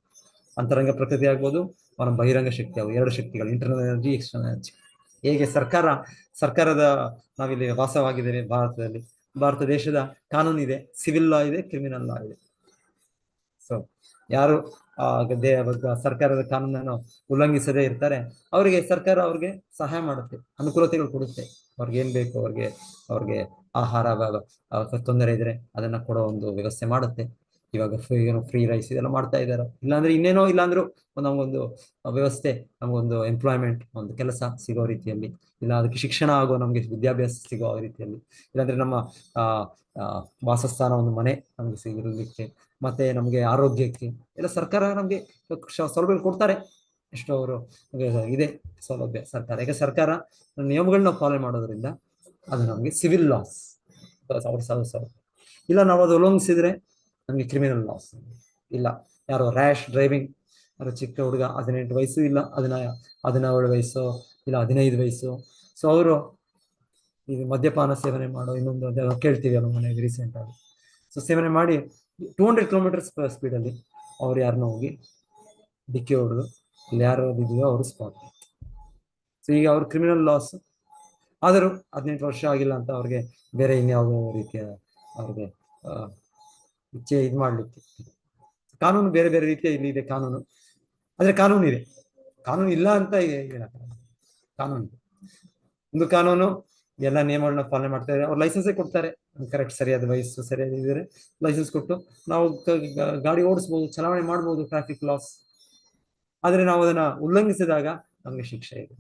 ಅಂತರಂಗ ಪ್ರಕೃತಿ ಆಗ್ಬೋದು, ಅವನ ಬಹಿರಂಗ ಶಕ್ತಿ, ಅವು ಎರಡು ಶಕ್ತಿಗಳು, ಇಂಟರ್ನಲ್ ಎನರ್ಜಿ, ಎಕ್ಸ್ಟರ್ನಲ್ ಎನರ್ಜಿ. ಹೇಗೆ ಸರ್ಕಾರದ ನಾವಿಲ್ಲಿ ವಾಸವಾಗಿದ್ದೇವೆ ಭಾರತದಲ್ಲಿ, ಭಾರತ ದೇಶದ ಕಾನೂನು ಇದೆ, ಸಿವಿಲ್ ಲಾ ಇದೆ, ಕ್ರಿಮಿನಲ್ ಲಾ ಇದೆ. ಸೊ ಯಾರು ಸರ್ಕಾರದ ಕಾನೂನನ್ನು ಉಲ್ಲಂಘಿಸದೇ ಇರ್ತಾರೆ, ಅವರಿಗೆ ಸರ್ಕಾರ ಅವ್ರಿಗೆ ಸಹಾಯ ಮಾಡುತ್ತೆ, ಅನುಕೂಲತೆಗಳು ಕೊಡುತ್ತೆ. ಅವ್ರಿಗೆ ಏನ್ ಬೇಕು, ಅವ್ರಿಗೆ ಆಹಾರ ತೊಂದರೆ ಇದ್ರೆ ಅದನ್ನ ಕೊಡೋ ಒಂದು ವ್ಯವಸ್ಥೆ ಮಾಡುತ್ತೆ. ಇವಾಗ ಫ್ರೀ ರೈಸ್ ಇದೆಲ್ಲ ಮಾಡ್ತಾ ಇದ್ದಾರೆ. ಇಲ್ಲಾಂದ್ರೆ ಇನ್ನೇನೋ, ಇಲ್ಲಾಂದ್ರೂ ನಮಗೊಂದು ವ್ಯವಸ್ಥೆ, ನಮಗೊಂದು ಎಂಪ್ಲಾಯ್ಮೆಂಟ್, ಒಂದು ಕೆಲಸ ಸಿಗೋ ರೀತಿಯಲ್ಲಿ, ಇಲ್ಲ ಅದಕ್ಕೆ ಶಿಕ್ಷಣ ಆಗೋ, ನಮ್ಗೆ ವಿದ್ಯಾಭ್ಯಾಸ ಸಿಗೋ ರೀತಿಯಲ್ಲಿ, ಇಲ್ಲಾಂದ್ರೆ ನಮ್ಮ ವಾಸಸ್ಥಾನ, ಒಂದು ಮನೆ ನಮ್ಗೆ ಸಿಗಿರ್ಲಿಕ್ಕೆ, ಮತ್ತೆ ನಮ್ಗೆ ಆರೋಗ್ಯಕ್ಕೆ ಎಲ್ಲ ಸರ್ಕಾರ ನಮ್ಗೆ ಸೌಲಭ್ಯ ಕೊಡ್ತಾರೆ. ಎಷ್ಟೋ ಅವರು ಇದೆ ಸೌಲಭ್ಯ ಸರ್ಕಾರ. ಈಗ ಸರ್ಕಾರ ನಿಯಮಗಳನ್ನ ಫಾಲೋ ಮಾಡೋದ್ರಿಂದ ಅದು ನಮ್ಗೆ ಸಿವಿಲ್ ಲಾಸ್ ಇಲ್ಲ, ನಾವು ಅದು ಉಲ್ಲಂಘಿಸಿದ್ರೆ ನಮ್ಗೆ ಕ್ರಿಮಿನಲ್ ಲಾಸ್. ಇಲ್ಲ ಯಾರೋ ರ್ಯಾಶ್ ಡ್ರೈವಿಂಗ್, ಯಾರೋ ಚಿಕ್ಕ ಹುಡುಗ 18 ವಯಸ್ಸು, ಇಲ್ಲ 17 ವಯಸ್ಸು, ಇಲ್ಲ 15 ವಯಸ್ಸು, ಸೊ ಅವರು ಇದು ಮದ್ಯಪಾನ ಸೇವನೆ ಮಾಡೋ ಇನ್ನೊಂದು ಅದೇ ಕೇಳ್ತೀವಿ ಅಲ್ಲ ಮನೆಗೆ ರೀಸೆಂಟ್ ಆಗಿ. ಸೊ ಸೇವನೆ ಮಾಡಿ 200 ಕಿಲೋಮೀಟರ್ಸ್ ಸ್ಪೀಡಲ್ಲಿ ಅವ್ರು ಯಾರನ್ನ ಹೋಗಿ ಡಿಕ್ಕಿ ಹೊಡೆದು ಅಲ್ಲಿ ಯಾರು ಇದೆಯೋ ಅವರು ಸ್ಪಾಟ್. ಸೊ ಈಗ ಅವ್ರ ಕ್ರಿಮಿನಲ್ ಲಾಸ್ ಆದರೂ 18 ವರ್ಷ ಆಗಿಲ್ಲ ಅಂತ ಅವ್ರಿಗೆ ಬೇರೆ ಇನ್ಯಾವುದೋ ರೀತಿಯ ಅವ್ರಿಗೆ ಇಚ್ಛೆ ಇದು ಮಾಡ್ಲಿಕ್ಕೆ ಕಾನೂನು ಬೇರೆ ಬೇರೆ ರೀತಿಯ ಇಲ್ಲಿ ಇದೆ ಕಾನೂನು. ಆದ್ರೆ ಕಾನೂನು ಇದೆ, ಕಾನೂನು ಇಲ್ಲ ಅಂತ ಹೇಳಕ್ಕಾಗಲ್ಲ. ಕಾನೂನು ಇದೆ. ಒಂದು ಕಾನೂನು ಎಲ್ಲ ನಿಯಮಗಳನ್ನ ಪಾಲನೆ ಮಾಡ್ತಾರೆ. ಅವ್ರು ಲೈಸೆನ್ಸೇ ಕೊಡ್ತಾರೆ, ಕರೆಕ್ಟ್ ಸರಿಯಾದ ವಯಸ್ಸು ಸರಿಯಾದ ಇದ್ರೆ ಲೈಸೆನ್ಸ್ ಕೊಟ್ಟು ನಾವು ಗಾಡಿ ಓಡಿಸ್ಬೋದು, ಚಲಾವಣೆ ಮಾಡ್ಬೋದು, ಟ್ರಾಫಿಕ್ ಲಾಸ್. ಆದ್ರೆ ನಾವು ಅದನ್ನ ಉಲ್ಲಂಘಿಸಿದಾಗ ನಮಗೆ ಶಿಕ್ಷೆ ಇದೆ.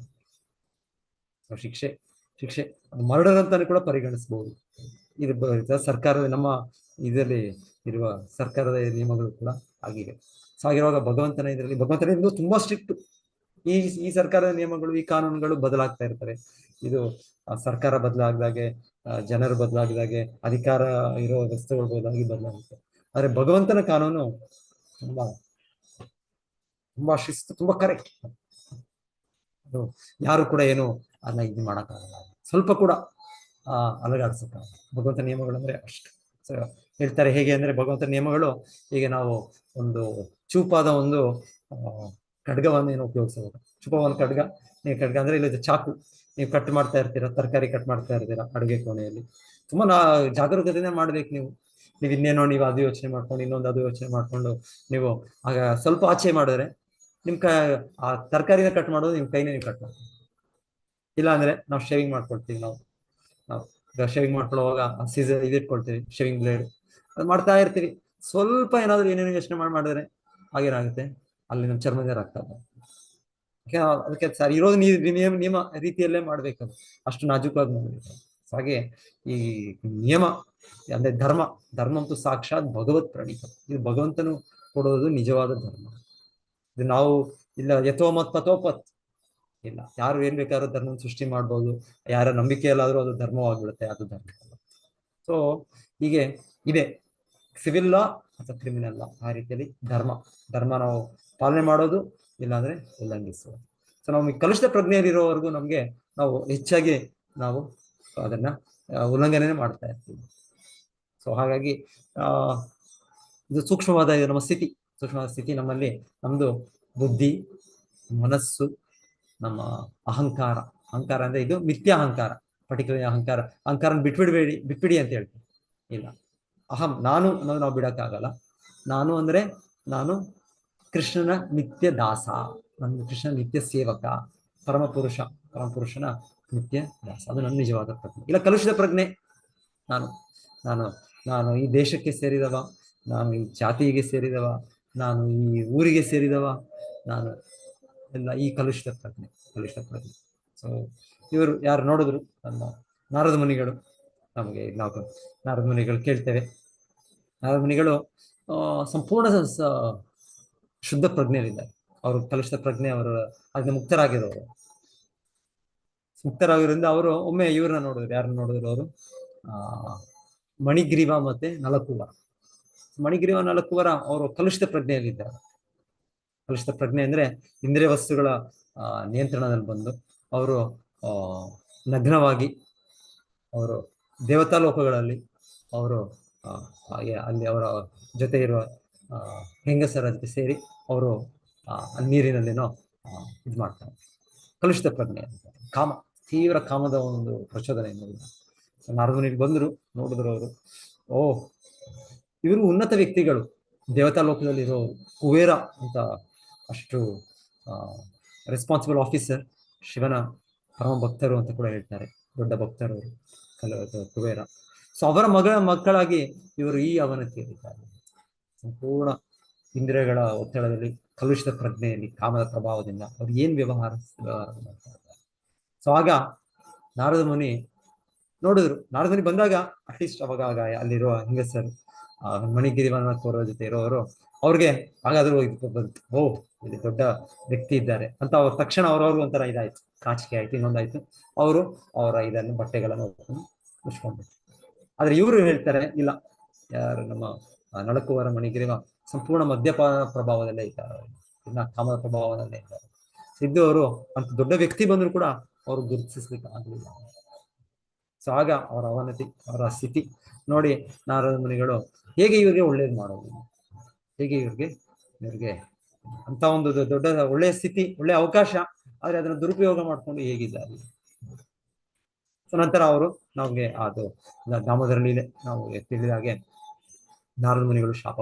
ಶಿಕ್ಷೆ ಶಿಕ್ಷೆ ಮರ್ಡರ್ ಅಂತಾನೆ ಕೂಡ ಪರಿಗಣಿಸಬಹುದು. ಇದು ಸರ್ಕಾರದ ನಮ್ಮ ಇದರಲ್ಲಿ ಇರುವ ಸರ್ಕಾರದ ನಿಯಮಗಳು ಕೂಡ ಆಗಿವೆ. ಸೊ ಆಗಿರುವಾಗ ಭಗವಂತನ ಇದು ತುಂಬಾ ಸ್ಟ್ರಿಕ್ಟ್. ಈ ಸರ್ಕಾರದ ನಿಯಮಗಳು, ಈ ಕಾನೂನುಗಳು ಬದಲಾಗ್ತಾ ಇರ್ತವೆ. ಇದು ಸರ್ಕಾರ ಬದಲಾಗ್ದಾಗೆ, ಜನರು ಬದಲಾಗ್ದಾಗೆ, ಅಧಿಕಾರ ಇರೋ ವಸ್ತುಗಳು ಬದಲಾಗುತ್ತೆ. ಆದ್ರೆ ಭಗವಂತನ ಕಾನೂನು ತುಂಬಾ ತುಂಬಾ ಶಿಸ್ತು, ತುಂಬಾ ಕರೆಕ್ಟ್. ಅದು ಯಾರು ಕೂಡ ಏನು ಅದನ್ನ ಇದು ಮಾಡಕ್ಕಾಗಲ್ಲ, ಸ್ವಲ್ಪ ಕೂಡ ಅಲಗಾಡ್ಸಕ್ಕಾಗಲ್ಲ. ಭಗವಂತ ನಿಯಮಗಳು ಅಂದ್ರೆ ಅಷ್ಟು ಹೇಳ್ತಾರೆ. ಹೇಗೆ ಅಂದ್ರೆ ಭಗವಂತ ನಿಯಮಗಳು, ಈಗ ನಾವು ಒಂದು ಚೂಪಾದ ಒಂದು ಖಡ್ಗವನ್ನು ಏನು ಉಪಯೋಗಿಸಬಹುದು. ಚೂಪವಾದ ಖಡ್ಗ, ನೀವು ಖಡ್ಗ ಅಂದ್ರೆ ಇಲ್ಲಿ ಚಾಕು, ನೀವು ಕಟ್ ಮಾಡ್ತಾ ಇರ್ತೀರಾ, ತರಕಾರಿ ಕಟ್ ಮಾಡ್ತಾ ಇರ್ತೀರಾ ಅಡುಗೆ ಕೋಣೆಯಲ್ಲಿ. ತುಂಬಾ ಜಾಗರೂಕತೆಯಿಂದ ಮಾಡ್ಬೇಕು ನೀವು. ಇನ್ನೇನೋ ನೀವು ಅದು ಯೋಚನೆ ಮಾಡ್ಕೊಂಡು ಇನ್ನೊಂದು ಅದು ಯೋಚನೆ ಮಾಡ್ಕೊಂಡು ನೀವು ಆಗ ಸ್ವಲ್ಪ ಆಚೆ ಮಾಡಿದ್ರೆ ನಿಮ್ ಆ ತರಕಾರಿನ ಕಟ್ ಮಾಡೋದು ನಿಮ್ ಕೈನೇ ನೀವು ಕಟ್ ಮಾಡ್ತೀವಿ. ಇಲ್ಲ ಅಂದ್ರೆ ನಾವು ಶೇವಿಂಗ್ ಮಾಡ್ಕೊಳ್ತೀವಿ. ನಾವು ಶೇವಿಂಗ್ ಮಾಡ್ಕೊಳ್ಳುವಾಗ ಸೀಸರ್ ಇದಿಟ್ಕೊಳ್ತೀವಿ, ಶೇವಿಂಗ್ ಬ್ಲೇಡ್, ಅದು ಮಾಡ್ತಾ ಇರ್ತೀವಿ. ಸ್ವಲ್ಪ ಏನಾದ್ರು ಏನೇನು ಯೋಚನೆ ಮಾಡಿದ್ರೆ ಹಾಗೇನಾಗುತ್ತೆ, ಅಲ್ಲಿ ನಮ್ಮ ಚರ್ಮದ ರಕ್ತ. ಅದಕ್ಕೆ ಸರ್ ಇರೋದು ನಿಯಮ ರೀತಿಯಲ್ಲೇ ಮಾಡ್ಬೇಕು, ಅಷ್ಟು ನಾಜೂಕಾಗಿ ಮಾಡ್ಬೇಕು. ಹಾಗೆ ಈ ನಿಯಮ ಅಂದ್ರೆ ಧರ್ಮ ಅಂತೂ ಸಾಕ್ಷಾತ್ ಭಗವತ್ ಪ್ರಣೀತ. ಇದು ಭಗವಂತನು ಕೊಡೋದು ನಿಜವಾದ ಧರ್ಮ. ಇದು ನಾವು ಇಲ್ಲ ಯಥೋಮತ್ ತಥೋಪತ್ ಇಲ್ಲ, ಯಾರು ಏನ್ ಬೇಕಾದ್ರೂ ಧರ್ಮ ಸೃಷ್ಟಿ ಮಾಡ್ಬೋದು, ಯಾರ ನಂಬಿಕೆಯಲ್ಲಾದ್ರೂ ಅದು ಧರ್ಮವಾಗ್ಬಿಡುತ್ತೆ, ಅದು ಧರ್ಮ ಅಲ್ಲ. ಸೊ ಹೀಗೆ ಇದೆ ಸಿವಿಲ್ ಲಾ ಅಥವಾ ಕ್ರಿಮಿನಲ್ ಲಾ, ಆ ರೀತಿಯಲ್ಲಿ ಧರ್ಮ ನಾವು ಪಾಲನೆ ಮಾಡೋದು, ಇಲ್ಲಾಂದ್ರೆ ಉಲ್ಲಂಘಿಸೋದು. ಸೊ ನಾವು ಈ ಕಲುಷಿತ ಪ್ರಜ್ಞೆಯಲ್ಲಿರೋವರೆಗೂ ನಮ್ಗೆ ನಾವು ಹೆಚ್ಚಾಗಿ ನಾವು ಅದನ್ನ ಉಲ್ಲಂಘನೆ ಮಾಡ್ತಾ ಇರ್ತೀವಿ. ಸೊ ಹಾಗಾಗಿ ಇದು ಸೂಕ್ಷ್ಮವಾದ ನಮ್ಮ ಸೂಕ್ಷ್ಮವಾದ ಸ್ಥಿತಿ ನಮ್ಮಲ್ಲಿ. ನಮ್ದು ಬುದ್ಧಿ, ಮನಸ್ಸು, ನಮ್ಮ ಅಹಂಕಾರ ಅಂದ್ರೆ ಇದು ಮಿಥ್ಯ ಅಹಂಕಾರ. ಪರ್ಟಿಕ್ಯುಲರ್ ಅಹಂಕಾರ ಬಿಟ್ಬಿಡಿ ಅಂತ ಹೇಳ್ತೀವಿ. ಇಲ್ಲ, ನಾನು ಅನ್ನೋದು ನಾವು ಬಿಡಕ್ಕಾಗಲ್ಲ. ನಾನು ಅಂದ್ರೆ ನಾನು ಕೃಷ್ಣನ ನಿತ್ಯ ದಾಸ, ನನ್ನ ಕೃಷ್ಣನ ನಿತ್ಯ ಸೇವಕ, ಪರಮಪುರುಷನ ನಿತ್ಯ ದಾಸ. ಅದು ನನ್ನ ನಿಜವಾದ ಪ್ರಜ್ಞೆ. ಇಲ್ಲ ಕಲುಷಿತ ಪ್ರಜ್ಞೆ, ನಾನು ಈ ದೇಶಕ್ಕೆ ಸೇರಿದವ, ನಾನು ಈ ಜಾತಿಗೆ ಸೇರಿದವ, ನಾನು ಈ ಊರಿಗೆ ಸೇರಿದವ, ನಾನು ಎಲ್ಲ ಈ ಕಲುಷಿತ ಪ್ರಜ್ಞೆ. ಸೊ ಇವರು ಯಾರು ನೋಡಿದ್ರು ನಮ್ಮ ನಾರದ ಮುನಿಗಳು, ನಾವು ನಾರದ ಮುನಿಗಳು ಕೇಳ್ತೇವೆ. ನಾರದ ಮುನಿಗಳು ಸಂಪೂರ್ಣ ಶುದ್ಧ ಪ್ರಜ್ಞೆಯಲ್ಲಿದ್ದಾರೆ. ಅವರು ಕಲುಷಿತ ಪ್ರಜ್ಞೆ, ಅವರು ಅದನ್ನ ಮುಕ್ತರಾಗಿರೋದ್ರಿಂದ ಅವರು ಒಮ್ಮೆ ಇವ್ರನ್ನ ನೋಡಿದ್ರು. ಯಾರನ್ನ ನೋಡಿದ್ರು ಅವರು? ಮಣಿಗ್ರೀವ ಮತ್ತೆ ನಲಕುವರ. ಮಣಿಗ್ರೀವ ನಲಕುವರ ಅವರು ಕಲುಷಿತ ಪ್ರಜ್ಞೆಯಲ್ಲಿದ್ದಾರೆ. ಕಲುಷಿತ ಪ್ರಜ್ಞೆ ಅಂದ್ರೆ ಇಂದ್ರಿಯ ವಸ್ತುಗಳ ನಿಯಂತ್ರಣದಲ್ಲಿ ಬಂದು ಅವರು ನಗ್ನವಾಗಿ ಅವರು ದೇವತಾ ಲೋಕಗಳಲ್ಲಿ ಅವರು ಅಲ್ಲಿ ಅವರ ಜೊತೆ ಇರುವ ಹೆಂಗಸರ ಜೊತೆ ಸೇರಿ ಅವರು ನೀರಿನಲ್ಲೇನೋ ಇದು ಮಾಡ್ತಾರೆ. ಕಲುಷಿತ ಪ್ರಜ್ಞೆ, ತೀವ್ರ ಕಾಮದ ಒಂದು ಪ್ರಚೋದನೆಯಿಂದ ನಾರದನಿಗೆ ಬಂದರು, ನೋಡಿದ್ರು ಅವರು. ಇವರು ಉನ್ನತ ವ್ಯಕ್ತಿಗಳು, ದೇವತಾ ಲೋಕದಲ್ಲಿ ಇರೋರು, ಕುಬೇರ ಅಂತ, ಅಷ್ಟು ರೆಸ್ಪಾನ್ಸಿಬಲ್ ಆಫೀಸರ್, ಶಿವನ ಪರಮ ಭಕ್ತರು ಅಂತ ಕೂಡ ಹೇಳ್ತಾರೆ, ದೊಡ್ಡ ಭಕ್ತರು ಕುಬೇರ. ಸೊ ಅವರ ಮಕ್ಕಳಾಗಿ ಇವರು ಈ ಅವನತಿಯಲ್ಲಿದ್ದಾರೆ. ಸಂಪೂರ್ಣ ಇಂದ್ರಿಯಗಳ ಒತ್ತಡದಲ್ಲಿ, ಕಲುಷಿತ ಪ್ರಜ್ಞೆಯಲ್ಲಿ, ಕಾಮದ ಪ್ರಭಾವದಿಂದ ಅವ್ರು ಏನ್ ವ್ಯವಹಾರ ಮಾಡ್ತಾರೆ. ಸೊ ಆಗ ನಾರದ ಮುನಿ ನೋಡಿದ್ರು. ನಾರದ ಮುನಿ ಬಂದಾಗ ಅಟ್ಲೀಸ್ಟ್ ಅವಾಗ ಅಲ್ಲಿರುವ ಹೆಂಗಸರು, ಮಣಿಗಿರಿವನ ಕೋರೋ ಜೊತೆ ಇರೋರು, ಅವ್ರಿಗೆ ಹಾಗಾದ್ರೂ ಬಂತು, ಇಲ್ಲಿ ದೊಡ್ಡ ವ್ಯಕ್ತಿ ಇದ್ದಾರೆ ಅಂತ ಅವ್ರ ತಕ್ಷಣ ಅವ್ರವ್ರು ಒಂಥರ ಇದಾಯ್ತು, ಕಾಚಿಕೆ ಆಯ್ತು, ಇನ್ನೊಂದಾಯ್ತು. ಅವರು ಅವರ ಇದನ್ನು ಬಟ್ಟೆಗಳನ್ನು ಮುಚ್ಕೊಂಡ್ಬಿಟ್ಟು. ಆದ್ರೆ ಇವರು ಹೇಳ್ತಾರೆ ಇಲ್ಲ, ಯಾರು ನಮ್ಮ ನಳಕುವರ ಮಣಿಗಿರಿವ ಸಂಪೂರ್ಣ ಮದ್ಯಪಾನ ಪ್ರಭಾವದಲ್ಲೇ ಇದ್ದಾರೆ, ಇನ್ನ ಕಾಮದ ಪ್ರಭಾವದಲ್ಲೇ ಇದ್ದಾರೆ. ಇದ್ದವರು ಅಂತ ದೊಡ್ಡ ವ್ಯಕ್ತಿ ಬಂದ್ರು ಕೂಡ ಅವರು ಗುರುತಿಸ್ಲಿಕ್ಕೆ ಆಗಲಿಲ್ಲ. ಸೊ ಆಗ ಅವರ ಅವನತಿ, ಅವರ ಸ್ಥಿತಿ ನೋಡಿ ನಾರದ ಮುನಿಗಳು ಹೇಗೆ ಇವರಿಗೆ ಒಳ್ಳೇದು ಮಾಡೋದು, ಹೇಗೆ ಇವ್ರಿಗೆ ಅಂತ ಒಂದು ದೊಡ್ಡ ಒಳ್ಳೆಯ ಸ್ಥಿತಿ, ಒಳ್ಳೆಯ ಅವಕಾಶ, ಆದ್ರೆ ಅದನ್ನ ದುರುಪಯೋಗ ಮಾಡ್ಕೊಂಡು ಹೇಗಿದ್ದಾರೆ. ಸೊ ನಂತರ ಅವರು ನಮ್ಗೆ ಅದು ದಾಮೋದರ ಲೀಲೆ ನಾವು ತಿಳಿದ ಹಾಗೆ ನಾರದ ಮುನಿಗಳು ಶಾಪ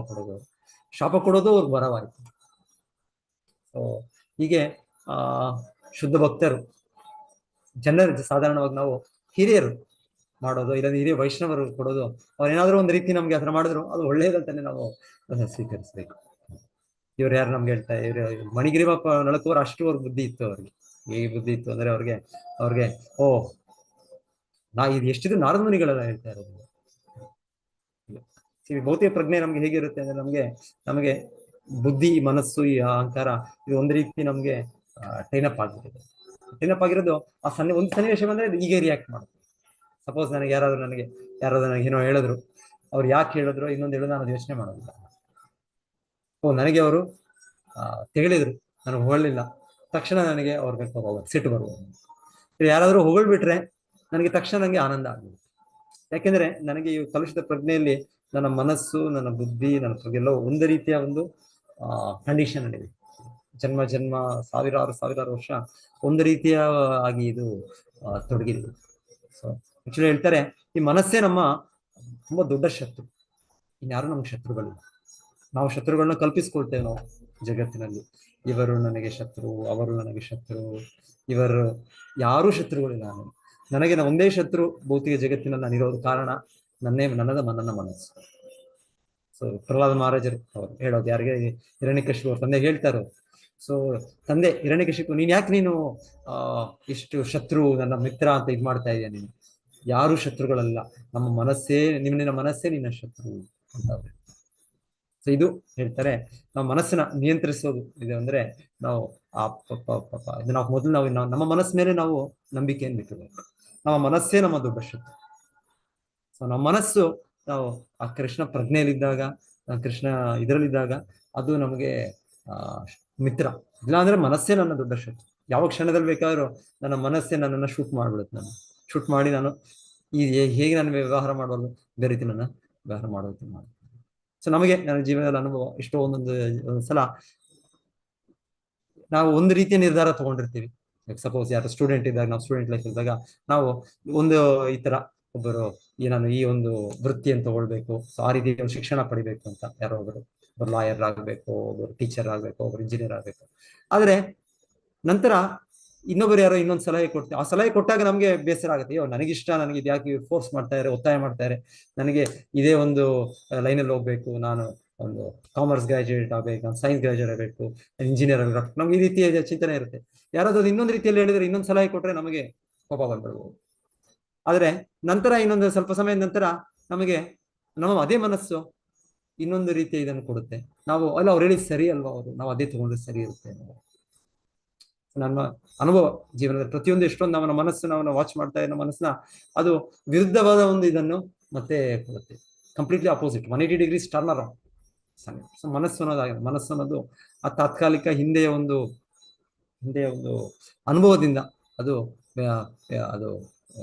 ಕೊಡೋದು ಅವ್ರಿಗೆ ಬರವಾಯಿತು. ಸೊ ಹೀಗೆ ಶುದ್ಧ ಭಕ್ತರು ಜನರು ಸಾಧಾರಣವಾಗಿ ನಾವು ಹಿರಿಯರು ಮಾಡೋದು, ಇಲ್ಲಾಂದ್ರೆ ಹಿರಿಯ ವೈಷ್ಣವರು ಕೊಡೋದು, ಅವ್ರೇನಾದ್ರೂ ಒಂದು ರೀತಿ ನಮ್ಗೆ ಅದನ್ನ ಮಾಡಿದ್ರು ಅದು ಒಳ್ಳೇದಂತಾನೆ ನಾವು ಸ್ವೀಕರಿಸ್ಬೇಕು. ಇವ್ರು ಯಾರು ನಮ್ಗೆ ಹೇಳ್ತಾ ಇವ್ರು ಮಣಿಗಿರಿಯಪ್ಪ ನಳಕುವರು ಅಷ್ಟು ಅವ್ರ ಬುದ್ಧಿ ಇತ್ತು, ಅವ್ರಿಗೆ ಹೇಗೆ ಬುದ್ಧಿ ಇತ್ತು ಅಂದ್ರೆ ಅವ್ರಿಗೆ ಓ ಇದು ಎಷ್ಟಿದು ನಾರದ ಮುನಿಗಳೆಲ್ಲ ಹೇಳ್ತಾ ಇರೋದು. ಭೌತಿಕ ಪ್ರಜ್ಞೆ ನಮ್ಗೆ ಹೇಗಿರುತ್ತೆ ಅಂದ್ರೆ ನಮಗೆ ಬುದ್ಧಿ, ಮನಸ್ಸು, ಈ ಅಹಂಕಾರ ಇದು ಒಂದು ರೀತಿ ನಮ್ಗೆ ಟೈನಪ್ ಆಗ್ಬಿಟ್ಟಿದೆ. ಟೈನಪ್ ಆಗಿರೋದು ಆ ಒಂದು ಸನ್ನಿವೇಶ ಬಂದ್ರೆ ಈಗ ರಿಯಾಕ್ಟ್ ಮಾಡುತ್ತೆ. ಸಪೋಸ್ ನನಗೆ ಯಾರಾದ್ರೂ ನನಗೆ ಏನೋ ಹೇಳಿದ್ರು, ಅವ್ರು ಯಾಕೆ ಹೇಳಿದ್ರು ಇನ್ನೊಂದು ಹೇಳಿದ್ರು ನಾನು ಯೋಚನೆ ಮಾಡೋದಿಲ್ಲ. ನನಗೆ ಅವರು ತೆಗಳಿದ್ರು, ನಾನು ಹೊಗಳಿಲ್ಲ, ತಕ್ಷಣ ನನಗೆ ಅವ್ರ ಮೇಲೆ ಸಿಟ್ಟು ಬರ್ಬೋದು. ಯಾರಾದ್ರೂ ಹೊಗಳ್ಬಿಟ್ರೆ ನನಗೆ ತಕ್ಷಣ ನನಗೆ ಆನಂದ ಆಗ್ಬೋದು. ಯಾಕೆಂದ್ರೆ ನನಗೆ ಈ ಕಲುಷಿತ ಪ್ರಜ್ಞೆಯಲ್ಲಿ ನನ್ನ ಮನಸ್ಸು, ನನ್ನ ಬುದ್ಧಿ, ನನ್ನ ಎಲ್ಲ ಒಂದು ರೀತಿಯ ಒಂದು ಕಂಡೀಷನ್ ಇದೆ. ಜನ್ಮ ಸಾವಿರಾರು ವರ್ಷ ಒಂದು ರೀತಿಯ ಆಗಿ ಇದು ತೊಡಗಿದೆ. ಸೊ ಆಕ್ಚುಲಿ ಹೇಳ್ತಾರೆ, ಈ ಮನಸ್ಸೇ ನಮ್ಮ ತುಂಬಾ ದೊಡ್ಡ ಶತ್ರು, ಇನ್ಯಾರು ನಮ್ಗೆ ಶತ್ರುಗಳಿಲ್ಲ. ನಾವು ಶತ್ರುಗಳನ್ನ ಕಲ್ಪಿಸ್ಕೊಳ್ತೇವೆ ನಾವು ಜಗತ್ತಿನಲ್ಲಿ. ಇವರು ನನಗೆ ಶತ್ರು, ಅವರು ನನಗೆ ಶತ್ರು, ಇವರು ಯಾರೂ ಶತ್ರುಗಳಿಲ್ಲ. ನನಗೆ ಒಂದೇ ಶತ್ರು ಭೌತಿಕ ಜಗತ್ತಿನಲ್ಲಿ ನಾನಿರೋದು ಕಾರಣ ನನ್ನ ಮನಸ್ಸು. ಸೊ ಪ್ರಹ್ಲಾದ ಮಹಾರಾಜರು ಅವರು ಹೇಳೋದು ಯಾರಿಗೆ, ಹಿರಣ್ಯಕಶಿಪು ಅವ್ರ ತಂದೆ ಹೇಳ್ತಾರೋ, ಸೊ ತಂದೆ ಹಿರಣ್ಯಕಶಿಪು ನೀನ್ ನೀನು ಇಷ್ಟು ಶತ್ರು, ನನ್ನ ಮಿತ್ರ ಅಂತ ಇದ್ ಮಾಡ್ತಾ ಇದೀಯ, ನೀನು ಯಾರು ಶತ್ರುಗಳಲ್ಲ, ನಮ್ಮ ಮನಸ್ಸೇ ನಿನ್ನ ಮನಸ್ಸೇ ನಿನ್ನ ಶತ್ರು ಅಂತ ಅವ್ರು. ಸೊ ಇದು ಹೇಳ್ತಾರೆ, ನಾವು ಮನಸ್ಸನ್ನ ನಿಯಂತ್ರಿಸೋದು ಇದೆ ಅಂದ್ರೆ ನಾವು ನಾವು ಮೊದಲು ನಾವು ನಮ್ಮ ಮನಸ್ಸ ಮೇಲೆ ನಾವು ನಂಬಿಕೆಯನ್ನು ಬಿಟ್ಟಬೇಕು. ನಮ್ಮ ಮನಸ್ಸೇ ನಮ್ಮ ದೊಡ್ಡ ಶತ್ರು. ಸೊ ನಮ್ಮ ಮನಸ್ಸು ನಾವು ಆ ಕೃಷ್ಣ ಪ್ರಜ್ಞೆಯಲ್ಲಿದ್ದಾಗ, ಕೃಷ್ಣ ಇದರಲ್ಲಿದ್ದಾಗ ಅದು ನಮಗೆ ಮಿತ್ರ. ಇಲ್ಲ ಅಂದ್ರೆ ಮನಸ್ಸೇ ನನ್ನ ದೊಡ್ಡ ಶತ್ರು. ಯಾವ ಕ್ಷಣದಲ್ಲಿ ಬೇಕಾದ್ರೂ ನನ್ನ ಮನಸ್ಸೇ ನನ್ನನ್ನು ಶೂಟ್ ಮಾಡ್ಬಿಡುತ್ತೆ. ಶೂಟ್ ಮಾಡಿ ನಾನು ಹೇಗೆ ನಾನು ವ್ಯವಹಾರ ಮಾಡಬಾರ್ದು, ಬೇರೆ ರೀತಿ ನನ್ನ ವ್ಯವಹಾರ ಮಾಡೋದು ಮಾಡಿ. ಸೊ ನಮಗೆ ನನ್ನ ಜೀವನದಲ್ಲಿ ಅನುಭವ ಎಷ್ಟೋ ಒಂದೊಂದ್ಸಲ ನಾವು ಒಂದು ರೀತಿಯ ನಿರ್ಧಾರ ತಗೊಂಡಿರ್ತೀವಿ. ಸಪೋಸ್ ಯಾರು ಸ್ಟೂಡೆಂಟ್ ಇದ್ದಾಗ, ನಾವು ಸ್ಟೂಡೆಂಟ್ ಲೈಫ್ ಇದ್ದಾಗ ನಾವು ಒಂದು ಈ ತರ ಒಬ್ಬರು ನಾನು ಈ ಒಂದು ವೃತ್ತಿಯನ್ನು ತಗೊಳ್ಬೇಕು, ಸೊ ಆ ರೀತಿ ಒಂದು ಶಿಕ್ಷಣ ಪಡಿಬೇಕು ಅಂತ ಯಾರೋ ಒಬ್ಬರು ಲಾಯರ್ ಆಗ್ಬೇಕು, ಒಬ್ಬರು ಟೀಚರ್ ಆಗ್ಬೇಕು, ಒಬ್ಬರು ಇಂಜಿನಿಯರ್ ಆಗ್ಬೇಕು. ಆದ್ರೆ ನಂತರ ಇನ್ನೊಬ್ಬರು ಯಾರೋ ಇನ್ನೊಂದು ಸಲಹೆ ಕೊಡ್ತಾರೆ. ಆ ಸಲಹೆ ಕೊಟ್ಟಾಗ ನಮ್ಗೆ ಬೇಸರ ಆಗುತ್ತೆ, ಅಯ್ಯೋ ನನಗಿಷ್ಟ, ನನಗೆ ಇದು ಯಾಕೆ ಫೋರ್ಸ್ ಮಾಡ್ತಾ ಇದ್ದಾರೆ, ಒತ್ತಾಯ ಮಾಡ್ತಾರೆ, ನನಗೆ ಇದೇ ಒಂದು ಲೈನಲ್ಲಿ ಹೋಗ್ಬೇಕು, ನಾನು ಒಂದು ಕಾಮರ್ಸ್ ಗ್ರಾಜುಯೇಟ್ ಆಗ್ಬೇಕು, ನಾನು ಸೈನ್ಸ್ ಗ್ರಾಜುಯೇಟ್ ಆಗಬೇಕು, ಇಂಜಿನಿಯರ್ ಆಗಬೇಕು, ನಮ್ಗೆ ಈ ರೀತಿಯ ಚಿಂತನೆ ಇರುತ್ತೆ. ಯಾರಾದ್ರೂ ಇನ್ನೊಂದು ರೀತಿಯಲ್ಲಿ ಹೇಳಿದ್ರೆ, ಇನ್ನೊಂದು ಸಲಹೆ ಕೊಟ್ರೆ ನಮಗೆ ಕೋಪ ಬಂದ್ಬಿಡ್ಬೋದು. ಆದ್ರೆ ನಂತರ ಇನ್ನೊಂದು ಸ್ವಲ್ಪ ಸಮಯದ ನಂತರ ನಮಗೆ ನಮ್ಮ ಅದೇ ಮನಸ್ಸು ಇನ್ನೊಂದು ರೀತಿಯ ಇದನ್ನು ಕೊಡುತ್ತೆ. ನಾವು ಅಲ್ಲ ಅವ್ರು ಹೇಳಿ ಸರಿ ಅಲ್ವಾ, ನಾವು ಅದೇ ತಗೊಂಡ್ರೆ ಸರಿ ಇರುತ್ತೆ. ನನ್ನ ಅನುಭವ ಜೀವನದಲ್ಲಿ ಪ್ರತಿಯೊಂದು ಎಷ್ಟೊಂದು ನಮ್ಮ ಮನಸ್ಸು ನಾವು ವಾಚ್ ಮಾಡ್ತಾ ಇರೋ ಮನಸ್ಸನ್ನ ಅದು ವಿರುದ್ಧವಾದ ಒಂದು ಇದನ್ನು ಮತ್ತೆ ಕೊಡುತ್ತೆ. Completely opposite, 180 degrees turn around. So ಮನಸ್ಸು ಅನ್ನೋದು ಆ ತಾತ್ಕಾಲಿಕ ಹಿಂದೆಯ ಒಂದು ಅನುಭವದಿಂದ ಅದು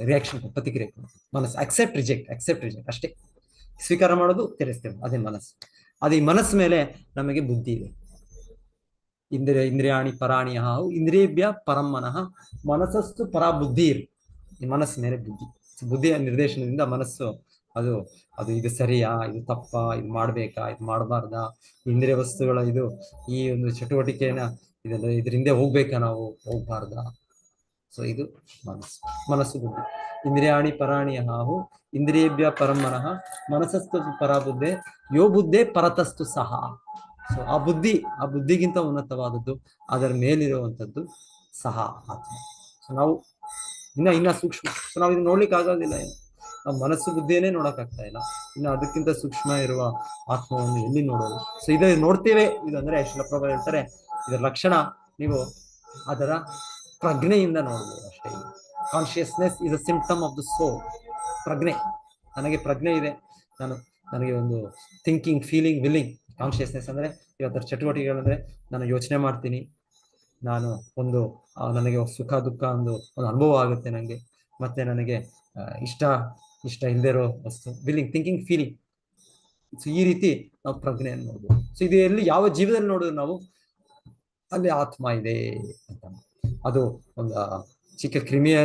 ರಿಯಾಕ್ಷನ್, ಪ್ರತಿಕ್ರಿಯೆ. ಮನಸ್ಸು ಅಕ್ಸೆಪ್ಟ್ ರಿಜೆಕ್ಟ್ ಅಷ್ಟೇ. ಸ್ವೀಕಾರ ಮಾಡೋದು, ತಿರಸ್ಕರಿಸೋದು, ಅದೇ ಮನಸ್ಸು. ಅದು ಈ ಮನಸ್ಸು ಮೇಲೆ ನಮಗೆ ಬುದ್ಧಿ ಇದೆ. ಇಂದ್ರಿಯಾಣಿ ಪರಾಣಿ ಹಾವು ಇಂದ್ರಿಯಭ್ಯ ಪರಮ್ಮನಃ ಮನಸ್ಸಸ್ತು ಪರ ಬುದ್ಧಿ ಇರು. ಈ ಮನಸ್ಸು ಮೇಲೆ ಬುದ್ಧಿಯ ನಿರ್ದೇಶನದಿಂದ ಮನಸ್ಸು ಅದು ಇದು ಸರಿಯಾ, ಇದು ತಪ್ಪಾ, ಇದು ಮಾಡ್ಬೇಕಾ, ಇದು ಮಾಡಬಾರ್ದಾ, ಇಂದ್ರಿಯ ವಸ್ತುಗಳ ಈ ಒಂದು ಚಟುವಟಿಕೆನ ಇದರಿಂದ ಹೋಗ್ಬೇಕಾ, ನಾವು ಹೋಗ್ಬಾರ್ದಾ. ಸೊ ಇದು ಮನಸ್ಸು ಬುದ್ಧಿ. ಇಂದ್ರಿಯಾಣಿ ಪರಾಣಿ ಹಾವು ಇಂದ್ರಿಯಭ್ಯ ಪರಮ್ಮನಃ ಮನಸ್ಸಸ್ತು ಪರ ಬುದ್ಧೆ ಯೋ ಬುದ್ಧೆ ಪರತಸ್ತು ಸಹ. ಸೊ ಆ ಬುದ್ಧಿಗಿಂತ ಉನ್ನತವಾದದ್ದು, ಅದರ ಮೇಲಿರುವಂಥದ್ದು ಸಹ ಆತ್ಮ. ಸೊ ನಾವು ಇನ್ನ ಸೂಕ್ಷ್ಮ. ಸೊ ನಾವು ಇದು ನೋಡ್ಲಿಕ್ಕೆ ಆಗೋದಿಲ್ಲ, ನಾವು ಮನಸ್ಸು ಬುದ್ಧಿಯನ್ನೇ ನೋಡಕ್ಕಾಗ್ತಾ ಇಲ್ಲ, ಇನ್ನು ಅದಕ್ಕಿಂತ ಸೂಕ್ಷ್ಮ ಇರುವ ಆತ್ಮವನ್ನು ಎಲ್ಲಿ ನೋಡೋದು. ಸೊ ಇದು ನೋಡ್ತೇವೆ. ಇದಂದ್ರೆ ಶಿಲಪ್ರಭು ಹೇಳ್ತಾರೆ, ಇದರ ಲಕ್ಷಣ ನೀವು ಅದರ ಪ್ರಜ್ಞೆಯಿಂದ ನೋಡ್ಬೋದು ಅಷ್ಟೇ. Consciousness is a symptom of the soul. ಪ್ರಜ್ಞೆ, ನನಗೆ ಪ್ರಜ್ಞೆ ಇದೆ, ನನಗೆ ಒಂದು ಥಿಂಕಿಂಗ್, ಫೀಲಿಂಗ್, ವಿಲ್ಲಿಂಗ್. ಕಾನ್ಶಿಯಸ್ನೆಸ್ ಅಂದ್ರೆ ಇವತ್ತರ ಚಟುವಟಿಕೆಗಳಂದ್ರೆ ನಾನು ಯೋಚನೆ ಮಾಡ್ತೀನಿ, ನಾನು ನನಗೆ ಸುಖ ದುಃಖ ಒಂದು ಅನುಭವ ಆಗುತ್ತೆ ನನಗೆ, ಮತ್ತೆ ನನಗೆ ಇಷ್ಟ ಇಷ್ಟ ಇಲ್ಲದೆ ಇರೋ ವಸ್ತು, ವಿಲ್ಲಿಂಗ್, ಥಿಂಕಿಂಗ್, ಫೀಲಿಂಗ್. ಸೊ ಈ ರೀತಿ ನಾವು ಪ್ರಜ್ಞೆಯನ್ನು ನೋಡ್ಬೋದು. ಸೊ ಇದು ಎಲ್ಲಿ ಯಾವ ಜೀವದಲ್ಲಿ ನೋಡಿದ್ರು ನಾವು ಅಲ್ಲಿ ಆತ್ಮ ಇದೆ ಅಂತ. ಅದು ಒಂದು ಚಿಕ್ಕ ಕ್ರಿಮಿಯ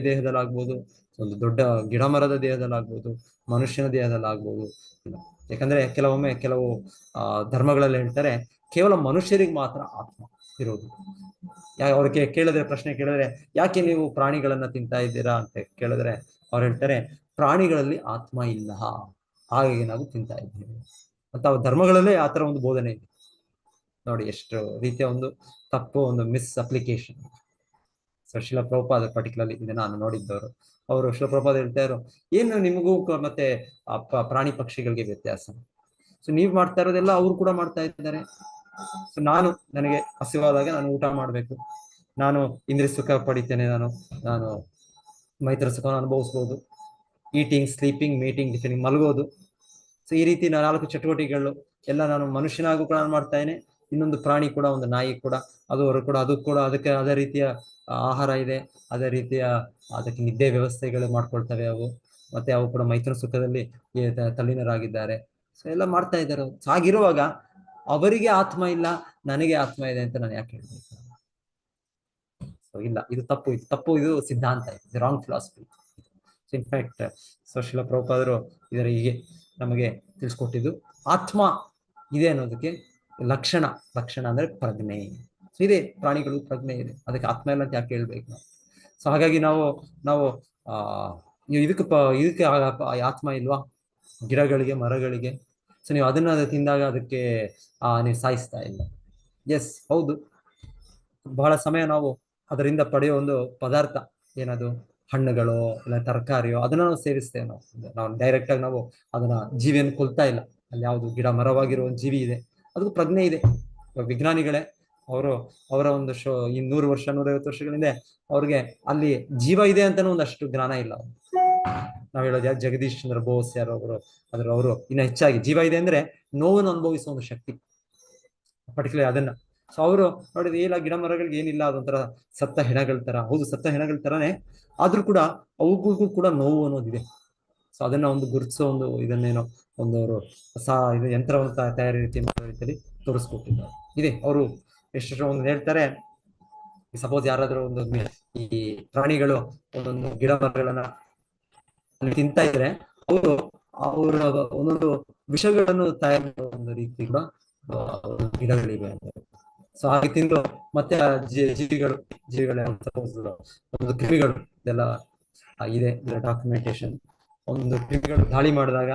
ದೇಹದಲ್ಲಾಗ್ಬೋದು, ಒಂದು ದೊಡ್ಡ ಗಿಡ ಮರದ ದೇಹದಲ್ಲಾಗ್ಬೋದು, ಮನುಷ್ಯನ ದೇಹದಲ್ಲಾಗ್ಬೋದು. ಇಲ್ಲ, ಯಾಕಂದ್ರೆ ಕೆಲವೊಮ್ಮೆ ಕೆಲವು ಧರ್ಮಗಳಲ್ಲಿ ಹೇಳ್ತಾರೆ ಕೇವಲ ಮನುಷ್ಯರಿಗೆ ಮಾತ್ರ ಆತ್ಮ ಇರೋದು. ಅವ್ರಿಗೆ ಕೇಳಿದ್ರೆ, ಪ್ರಶ್ನೆ ಕೇಳಿದ್ರೆ, ಯಾಕೆ ನೀವು ಪ್ರಾಣಿಗಳನ್ನ ತಿಂತಾ ಇದ್ದೀರಾ ಅಂತ ಕೇಳಿದ್ರೆ ಅವ್ರು ಹೇಳ್ತಾರೆ ಪ್ರಾಣಿಗಳಲ್ಲಿ ಆತ್ಮ ಇಲ್ಲ, ಹಾಗಾಗಿ ನಾವು ತಿಂತಾ ಇದ್ದೇವೆ ಅಂತ. ಧರ್ಮಗಳಲ್ಲೇ ಆ ತರ ಒಂದು ಬೋಧನೆ ಇದೆ. ನೋಡಿ ಎಷ್ಟು ರೀತಿಯ ಒಂದು ತಪ್ಪು, ಒಂದು misapplication. So Srila Prabhupada particularly ಇದೆ ನಾನು ನೋಡಿದ್ದವರು. ಅವರು ಶಿಲ ಪ್ರಭುಪಾದ ಹೇಳ್ತಾ ಇದ್ರು, ಏನು ನಿಮಗೂ ಮತ್ತೆ ಪ್ರಾಣಿ ಪಕ್ಷಿಗಳಿಗೆ ವ್ಯತ್ಯಾಸ? ಸೊ ನೀವ್ ಮಾಡ್ತಾ ಇರೋದೆಲ್ಲ ಅವ್ರು ಕೂಡ ಮಾಡ್ತಾ ಇದ್ದಾರೆ. ಸೊ ನನಗೆ ಹಸಿವಾದಾಗ ನಾನು ಊಟ ಮಾಡ್ಬೇಕು, ನಾನು ಇಂದ್ರಿಯ ಸುಖ ಪಡಿತೇನೆ, ನಾನು ಮೈತ್ರ ಸುಖವನ್ನು ಅನುಭವಿಸ್ಬೋದು. ಈಟಿಂಗ್, ಸ್ಲೀಪಿಂಗ್, ಮೀಟಿಂಗ್, ಡಿಫೆಂಡಿಂಗ್, ಮಲಗೋದು. ಸೊ ಈ ರೀತಿ 4 ಚಟುವಟಿಕೆಗಳು ಎಲ್ಲ ನಾನು ಮನುಷ್ಯನಾಗೂ ಕೂಡ ನಾನು ಮಾಡ್ತಾಯಿದ್ದೇನೆ. ಇನ್ನೊಂದು ಪ್ರಾಣಿ ಕೂಡ, ಒಂದು ನಾಯಿ ಕೂಡ, ಅದು ಕೂಡ ಅದಕ್ಕೆ ಅದೇ ರೀತಿಯ ಆಹಾರ ಇದೆ, ಅದೇ ರೀತಿಯ ಅದಕ್ಕೆ ನಿದ್ದೆ ವ್ಯವಸ್ಥೆಗಳು ಮಾಡ್ಕೊಳ್ತವೆ ಅವು. ಮತ್ತೆ ಅವು ಕೂಡ ಮೈಥುನ ಸುಖದಲ್ಲಿ ತಲ್ಲೀನರಾಗಿದ್ದಾರೆ. ಸೊ ಎಲ್ಲ ಮಾಡ್ತಾ ಇದ್ದಾರೆ. ಸೊ ಹಾಗಿರುವಾಗ ಅವರಿಗೆ ಆತ್ಮ ಇಲ್ಲ, ನನಗೆ ಆತ್ಮ ಇದೆ ಅಂತ ನಾನು ಯಾಕೆ ಹೇಳ್ಬೇಕು? ಸೊ ಇಲ್ಲ, ಇದು ತಪ್ಪು, ಇದು ಸಿದ್ಧಾಂತ, ಇದು ರಾಂಗ್ ಫಿಲಾಸಫಿ. ಇನ್ಫ್ಯಾಕ್ಟ್ ಶಿಲ ಪ್ರಭುಪಾದರು ಇದರ ಹೀಗೆ ನಮಗೆ ತಿಳಿಸ್ಕೊಟ್ಟಿದ್ದು, ಆತ್ಮ ಇದೆ ಅನ್ನೋದಕ್ಕೆ ಲಕ್ಷಣ ಅಂದ್ರೆ ಪ್ರಜ್ಞೆ. ಇದೆ, ಪ್ರಾಣಿಗಳು ಪ್ರಜ್ಞೆ ಇದೆ, ಅದಕ್ಕೆ ಆತ್ಮ ಇಲ್ಲ ಅಂತ ಯಾಕೆ ಹೇಳ್ಬೇಕು ನಾವು? ಸೊ ಹಾಗಾಗಿ ನಾವು ಇದಕ್ಕೆ ಆತ್ಮ ಇಲ್ವಾ? ಗಿಡಗಳಿಗೆ, ಮರಗಳಿಗೆ. ಸೊ ನೀವು ಅದನ್ನ ತಿಂದಾಗ ಅದಕ್ಕೆ ನೀವು ಸಾಯಿಸ್ತಾ ಇಲ್ಲ. ಎಸ್, ಹೌದು, ಬಹಳ ಸಮಯ ನಾವು ಅದರಿಂದ ಪಡೆಯೋ ಒಂದು ಪದಾರ್ಥ ಏನದು, ಹಣ್ಣುಗಳು ಇಲ್ಲ ತರಕಾರಿಯೋ, ಅದನ್ನ ನಾವು ಸೇವಿಸ್ತೇವೆ. ನಾವು ಡೈರೆಕ್ಟ್ ಆಗಿ ನಾವು ಅದನ್ನ ಜೀವಿಯನ್ನು ಕೊಲ್ತಾ ಇಲ್ಲ. ಅಲ್ಲಿ ಯಾವುದು ಗಿಡ ಮರವಾಗಿರೋ ಒಂದು ಜೀವಿ ಇದೆ, ಅದಕ್ಕೂ ಪ್ರಜ್ಞೆ ಇದೆ. ವಿಜ್ಞಾನಿಗಳೇ ಅವರ ಒಂದು ಈ 100 ವರ್ಷ 150 ವರ್ಷಗಳಿಂದ ಅವ್ರಿಗೆ ಅಲ್ಲಿ ಜೀವ ಇದೆ ಅಂತಾನೂ ಒಂದಷ್ಟು ಜ್ಞಾನ ಇಲ್ಲ. ನಾವ್ ಹೇಳೋದು ಜಗದೀಶ್ ಚಂದ್ರ ಬೋಸ್ ಯಾರೋ ಅವರು ಇನ್ನ ಹೆಚ್ಚಾಗಿ ಜೀವ ಇದೆ ಅಂದ್ರೆ ನೋವನ್ನು ಅನುಭವಿಸುವ ಒಂದು ಶಕ್ತಿ, ಪರ್ಟಿಕ್ಯುಲರ್ ಅದನ್ನ. ಸೊ ಅವರು ನೋಡಿದ್ರೆ ಇಲ್ಲ, ಗಿಡ ಮರಗಳಿಗೆ ಏನಿಲ್ಲ, ಅದೊಂಥರ ಸತ್ತ ಹೆಣಗಳ ತರ. ಹೌದು, ಸತ್ತ ಹೆಣಗಳ ತರನೇ, ಆದ್ರೂ ಕೂಡ ಅವುಗಳಿಗೂ ಕೂಡ ನೋವು ಅನ್ನೋದಿದೆ. ಸೊ ಅದನ್ನ ಒಂದು ಗುರುತಿಸೋ ಒಂದು ಇದನ್ನೇನೋ ಅವರು ಇದು ಯಂತ್ರವನ್ನು ತಯಾರಿ ರೀತಿಯಲ್ಲಿ ತೋರಿಸ್ಕೊಟ್ಟಿದ್ದಾರೆ. ಇದೆ, ಅವರು ಎಷ್ಟು ಒಂದು ಹೇಳ್ತಾರೆ, ಸಪೋಸ್ ಯಾರಾದ್ರೂ ಈ ಪ್ರಾಣಿಗಳು ಒಂದೊಂದು ಗಿಡ ಮರಗಳನ್ನ ತಿಂತಾ ಇದ್ರೆ ಅವರ ಒಂದೊಂದು ವಿಷಗಳನ್ನು ತಯಾರು ಮಾಡೋ ಒಂದು ರೀತಿ ಕೂಡ ಗಿಡಗಳಿವೆ. ಸೊ ಹಾಗೆ ತಿಂದು ಮತ್ತೆ ಜೀವಿಗಳ ಒಂದು ಕ್ರಿಮಿಗಳು ಇದೆಲ್ಲ ಇದೆ ಡಾಕ್ಯುಮೆಂಟೇಶನ್. ಒಂದು ಕ್ರಿಮಿಗಳು ದಾಳಿ ಮಾಡಿದಾಗ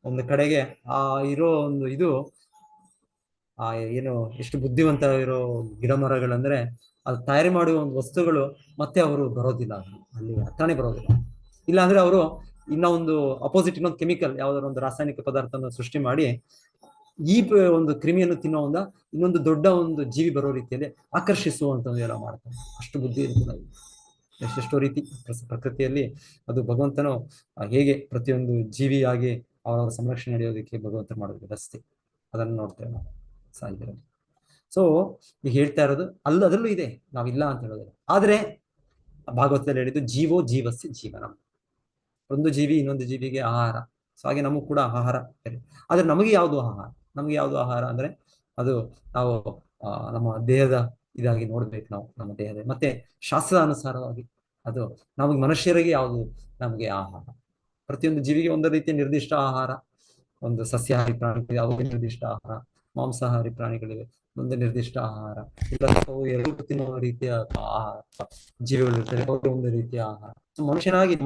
ಒಂದು ಕಡೆಗೆ ಇರೋ ಒಂದು ಇದು ಏನು ಎಷ್ಟು ಬುದ್ಧಿವಂತ ಇರೋ ಗಿಡ ಮರಗಳಂದ್ರೆ ಅದು ತಯಾರಿ ಮಾಡುವ ಒಂದು ವಸ್ತುಗಳು ಮತ್ತೆ ಅವರು ಬರೋದಿಲ್ಲ, ಅಲ್ಲಿ ಹತ್ತಾನೆ ಬರೋದಿಲ್ಲ. ಇಲ್ಲ ಅಂದ್ರೆ ಅವರು ಒಂದು ಅಪೋಸಿಟ್ ಇನ್ನೊಂದು ಕೆಮಿಕಲ್, ಯಾವ್ದಾದ್ರು ಒಂದು ರಾಸಾಯನಿಕ ಪದಾರ್ಥನ ಸೃಷ್ಟಿ ಮಾಡಿ ಈ ಒಂದು ಕ್ರಿಮಿಯನ್ನು ತಿನ್ನೋ ಇನ್ನೊಂದು ದೊಡ್ಡ ಒಂದು ಜೀವಿ ಬರೋ ರೀತಿಯಲ್ಲಿ ಆಕರ್ಷಿಸುವಂಥದ್ದು ಎಲ್ಲ ಮಾಡ್ತಾರೆ. ಅಷ್ಟು ಬುದ್ಧಿ ಇರ್ತದೆ. ಎಷ್ಟೆಷ್ಟೋ ರೀತಿ ಪ್ರಕೃತಿಯಲ್ಲಿ ಅದು ಭಗವಂತನು ಹೇಗೆ ಪ್ರತಿಯೊಂದು ಜೀವಿಯಾಗಿ ಅವರ ಸಂರಕ್ಷಣೆ ನಡೆಯೋದಕ್ಕೆ ಭಗವಂತ ಮಾಡೋದು ವ್ಯವಸ್ಥೆ, ಅದನ್ನು ನೋಡ್ತೇವೆ ನಾವು ಸಾಹಿತ್ಯದಲ್ಲಿ. ಸೊ ಈಗ ಹೇಳ್ತಾ ಇರೋದು ಅದರಲ್ಲೂ ಇದೆ, ನಾವಿಲ್ಲ ಅಂತ ಹೇಳೋದಿಲ್ಲ. ಆದ್ರೆ ಭಾಗವತದಲ್ಲಿ ಹೇಳಿದ್ದು ಜೀವೋ ಜೀವಸ್ಯ ಜೀವನ, ಒಂದು ಜೀವಿ ಇನ್ನೊಂದು ಜೀವಿಗೆ ಆಹಾರ. ಸೊ ಹಾಗೆ ನಮಗೂ ಕೂಡ ಆಹಾರ. ಆದ್ರೆ ನಮಗೆ ಯಾವುದು ಆಹಾರ ಅಂದ್ರೆ ಅದು ನಾವು ನಮ್ಮ ದೇಹದ ಇದಾಗಿ ನೋಡ್ಬೇಕು. ನಾವು ನಮ್ಮ ದೇಹದ ಮತ್ತೆ ಶಾಸ್ತ್ರದ ಅನುಸಾರವಾಗಿ ಅದು ನಮಗೆ ಮನುಷ್ಯರಿಗೆ ಯಾವುದು ನಮಗೆ ಆಹಾರ. ಪ್ರತಿಯೊಂದು ಜೀವಿಗೆ ಒಂದು ರೀತಿಯ ನಿರ್ದಿಷ್ಟ ಆಹಾರ. ಒಂದು ಸಸ್ಯಾಹಾರಿ ಪ್ರಾಣಿಗಳಿಗೆ ಅವು ನಿರ್ದಿಷ್ಟ ಆಹಾರ, ಮಾಂಸಾಹಾರಿ ಪ್ರಾಣಿಗಳಿವೆ ಒಂದು ನಿರ್ದಿಷ್ಟ ಆಹಾರ, ಇಲ್ಲ ಎರಡು ತಿನ್ನುವ ರೀತಿಯ ಆಹಾರ ಜೀವಿಗಳಿರ್ತವೆ, ಅವರು ಒಂದು ರೀತಿಯ ಆಹಾರ. ಮನುಷ್ಯನಾಗಿ